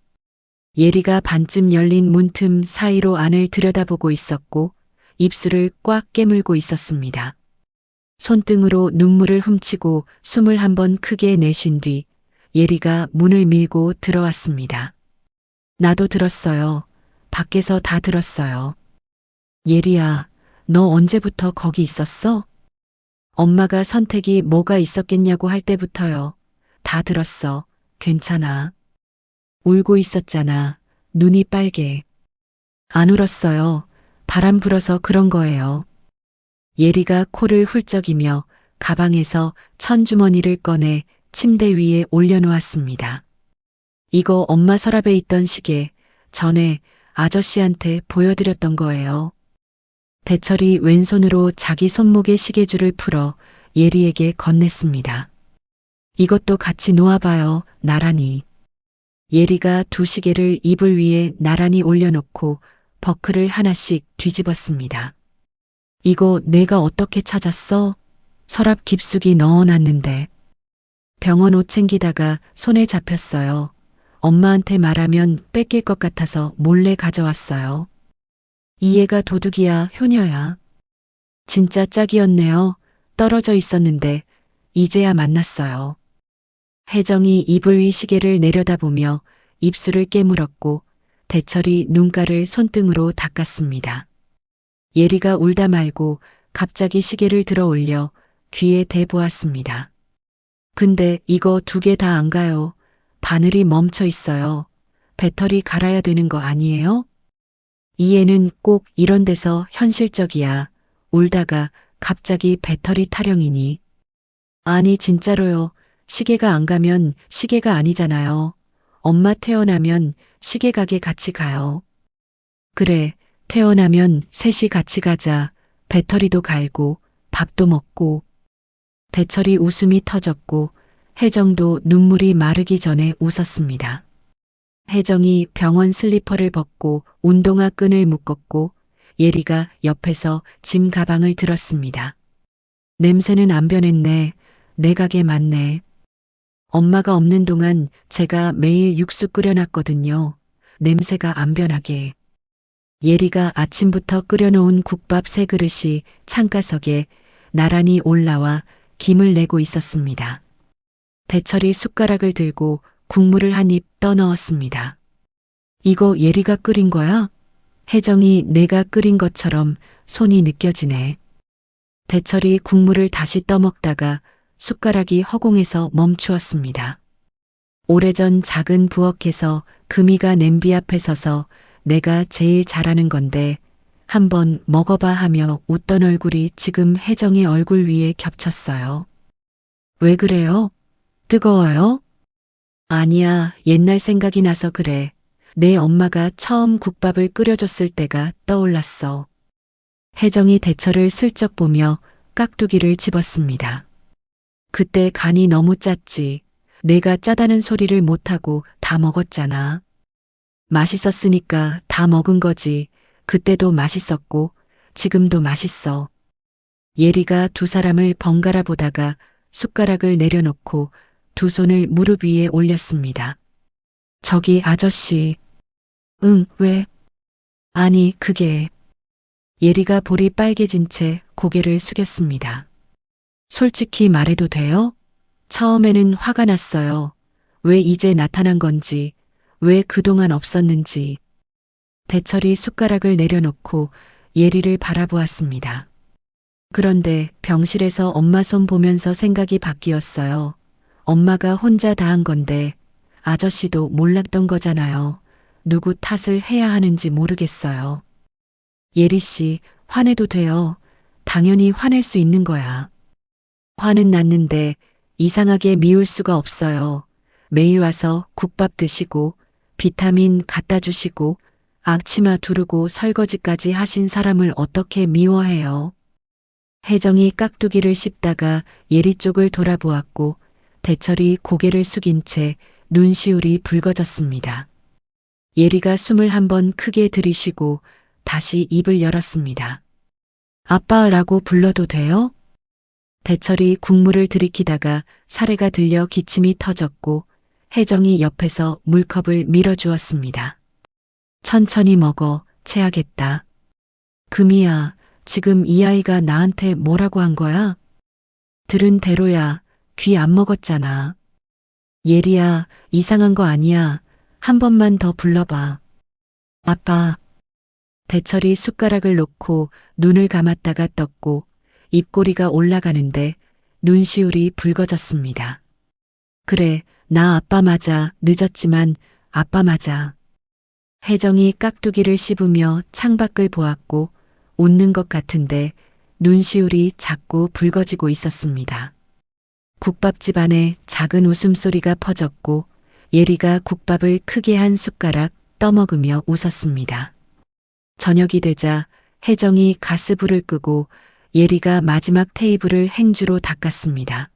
예리가 반쯤 열린 문틈 사이로 안을 들여다보고 있었고 입술을 꽉 깨물고 있었습니다. 손등으로 눈물을 훔치고 숨을 한번 크게 내쉰 뒤 예리가 문을 밀고 들어왔습니다. 나도 들었어요. 밖에서 다 들었어요. 예리야, 너 언제부터 거기 있었어? 엄마가 선택이 뭐가 있었겠냐고 할 때부터요. 다 들었어. 괜찮아. 울고 있었잖아. 눈이 빨개. 안 울었어요. 바람 불어서 그런 거예요. 예리가 코를 훌쩍이며 가방에서 천주머니를 꺼내 침대 위에 올려놓았습니다. 이거 엄마 서랍에 있던 시계, 전에 아저씨한테 보여드렸던 거예요. 대철이 왼손으로 자기 손목의 시계줄을 풀어 예리에게 건넸습니다. 이것도 같이 놓아봐요, 나란히. 예리가 두 시계를 이불 위에 나란히 올려놓고 버클을 하나씩 뒤집었습니다. 이거 내가 어떻게 찾았어? 서랍 깊숙이 넣어놨는데. 병원 옷 챙기다가 손에 잡혔어요. 엄마한테 말하면 뺏길 것 같아서 몰래 가져왔어요. 이 애가 도둑이야, 효녀야. 진짜 짝이었네요. 떨어져 있었는데 이제야 만났어요. 혜정이 이불 위 시계를 내려다보며 입술을 깨물었고 대철이 눈가를 손등으로 닦았습니다. 예리가 울다 말고 갑자기 시계를 들어 올려 귀에 대보았습니다. 근데 이거 2개 다 안 가요. 바늘이 멈춰 있어요. 배터리 갈아야 되는 거 아니에요? 이 애는 꼭 이런 데서 현실적이야. 울다가 갑자기 배터리 타령이니. 아니 진짜로요. 시계가 안 가면 시계가 아니잖아요. 엄마 태어나면 시계 가게 같이 가요. 그래, 태어나면 셋이 같이 가자. 배터리도 갈고 밥도 먹고. 대철이 웃음이 터졌고 혜정도 눈물이 마르기 전에 웃었습니다. 혜정이 병원 슬리퍼를 벗고 운동화 끈을 묶었고 예리가 옆에서 짐 가방을 들었습니다. 냄새는 안 변했네. 내 가게 맞네. 엄마가 없는 동안 제가 매일 육수 끓여놨거든요. 냄새가 안 변하게. 예리가 아침부터 끓여놓은 국밥 3그릇이 창가석에 나란히 올라와 김을 내고 있었습니다. 대철이 숟가락을 들고 국물을 한 입 떠넣었습니다. 이거 예리가 끓인 거야? 혜정이 내가 끓인 것처럼 손이 느껴지네. 대철이 국물을 다시 떠먹다가 숟가락이 허공에서 멈추었습니다. 오래전 작은 부엌에서 금이가 냄비 앞에 서서 내가 제일 잘하는 건데 한번 먹어봐 하며 웃던 얼굴이 지금 혜정이 얼굴 위에 겹쳤어요. 왜 그래요? 뜨거워요? 아니야, 옛날 생각이 나서 그래. 내 엄마가 처음 국밥을 끓여줬을 때가 떠올랐어. 혜정이 대처를 슬쩍 보며 깍두기를 집었습니다. 그때 간이 너무 짰지. 내가 짜다는 소리를 못하고 다 먹었잖아. 맛있었으니까 다 먹은 거지. 그때도 맛있었고 지금도 맛있어. 예리가 두 사람을 번갈아 보다가 숟가락을 내려놓고 두 손을 무릎 위에 올렸습니다. 저기 아저씨. 응, 왜? 아니, 그게. 예리가 볼이 빨개진 채 고개를 숙였습니다. 솔직히 말해도 돼요? 처음에는 화가 났어요. 왜 이제 나타난 건지, 왜 그동안 없었는지. 대철이 숟가락을 내려놓고 예리를 바라보았습니다. 그런데 병실에서 엄마 손 보면서 생각이 바뀌었어요. 엄마가 혼자 다 한 건데 아저씨도 몰랐던 거잖아요. 누구 탓을 해야 하는지 모르겠어요. 예리 씨, 화내도 돼요. 당연히 화낼 수 있는 거야. 화는 났는데 이상하게 미울 수가 없어요. 매일 와서 국밥 드시고 비타민 갖다 주시고 앞치마 두르고 설거지까지 하신 사람을 어떻게 미워해요? 혜정이 깍두기를 씹다가 예리 쪽을 돌아보았고 대철이 고개를 숙인 채 눈시울이 붉어졌습니다. 예리가 숨을 한번 크게 들이쉬고 다시 입을 열었습니다. 아빠라고 불러도 돼요? 대철이 국물을 들이키다가 사례가 들려 기침이 터졌고 혜정이 옆에서 물컵을 밀어주었습니다. 천천히 먹어, 체하겠다. 금이야, 지금 이 아이가 나한테 뭐라고 한 거야? 들은 대로야, 귀 안 먹었잖아. 예리야, 이상한 거 아니야. 한 번만 더 불러봐. 아빠. 대철이 숟가락을 놓고 눈을 감았다가 떴고 입꼬리가 올라가는데 눈시울이 붉어졌습니다. 그래, 나 아빠 맞아. 늦었지만 아빠 맞아. 혜정이 깍두기를 씹으며 창밖을 보았고 웃는 것 같은데 눈시울이 자꾸 붉어지고 있었습니다. 국밥집 안에 작은 웃음소리가 퍼졌고 예리가 국밥을 크게 한 숟가락 떠먹으며 웃었습니다. 저녁이 되자 혜정이 가스불을 끄고 예리가 마지막 테이블을 행주로 닦았습니다.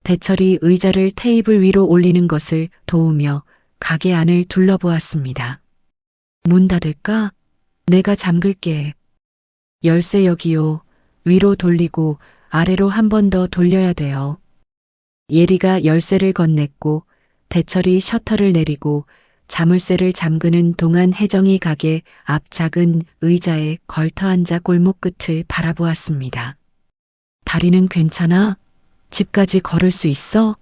대철이 의자를 테이블 위로 올리는 것을 도우며 가게 안을 둘러보았습니다. 문 닫을까? 내가 잠글게. 열쇠 여기요. 위로 돌리고 아래로 한 번 더 돌려야 돼요. 예리가 열쇠를 건넸고 대철이 셔터를 내리고 자물쇠를 잠그는 동안 혜정이 가게 앞 작은 의자에 걸터앉아 골목 끝을 바라보았습니다. 다리는 괜찮아? 집까지 걸을 수 있어?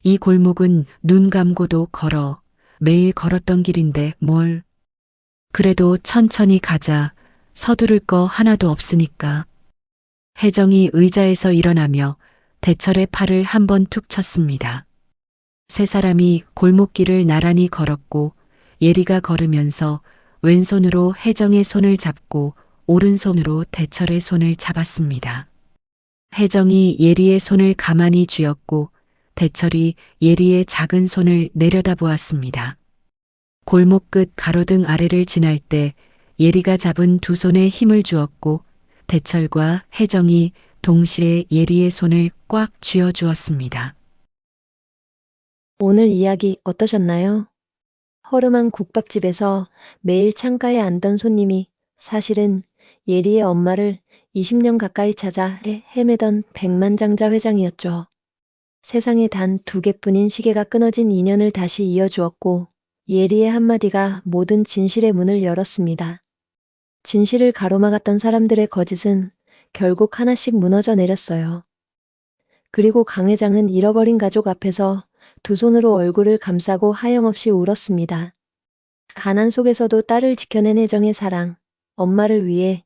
이 골목은 눈 감고도 걸어. 매일 걸었던 길인데 뭘. 그래도 천천히 가자. 서두를 거 하나도 없으니까. 혜정이 의자에서 일어나며 대철의 팔을 한 번 툭 쳤습니다. 세 사람이 골목길을 나란히 걸었고 예리가 걸으면서 왼손으로 혜정의 손을 잡고 오른손으로 대철의 손을 잡았습니다. 혜정이 예리의 손을 가만히 쥐었고 대철이 예리의 작은 손을 내려다보았습니다. 골목 끝 가로등 아래를 지날 때 예리가 잡은 두 손에 힘을 주었고 대철과 혜정이 동시에 예리의 손을 꽉 쥐어주었습니다. 오늘 이야기 어떠셨나요? 허름한 국밥집에서 매일 창가에 앉던 손님이 사실은 예리의 엄마를 20년 가까이 찾아 헤매던 백만장자 회장이었죠. 세상에 단 2개뿐인 시계가 끊어진 인연을 다시 이어주었고 예리의 한마디가 모든 진실의 문을 열었습니다. 진실을 가로막았던 사람들의 거짓은 결국 하나씩 무너져 내렸어요. 그리고 강 회장은 잃어버린 가족 앞에서 두 손으로 얼굴을 감싸고 하염없이 울었습니다. 가난 속에서도 딸을 지켜낸 혜정의 사랑, 엄마를 위해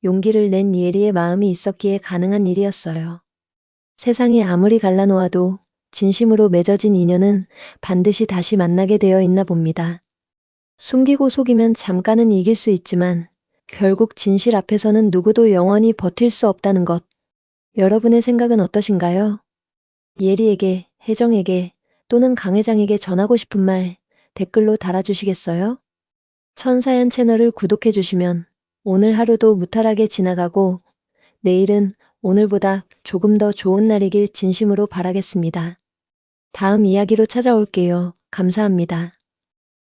용기를 낸 예리의 마음이 있었기에 가능한 일이었어요. 세상이 아무리 갈라놓아도 진심으로 맺어진 인연은 반드시 다시 만나게 되어 있나 봅니다. 숨기고 속이면 잠깐은 이길 수 있지만 결국 진실 앞에서는 누구도 영원히 버틸 수 없다는 것. 여러분의 생각은 어떠신가요? 예리에게, 혜정에게 또는 강회장에게 전하고 싶은 말 댓글로 달아주시겠어요? 천사연 채널을 구독해주시면 오늘 하루도 무탈하게 지나가고 내일은 오늘보다 조금 더 좋은 날이길 진심으로 바라겠습니다. 다음 이야기로 찾아올게요. 감사합니다.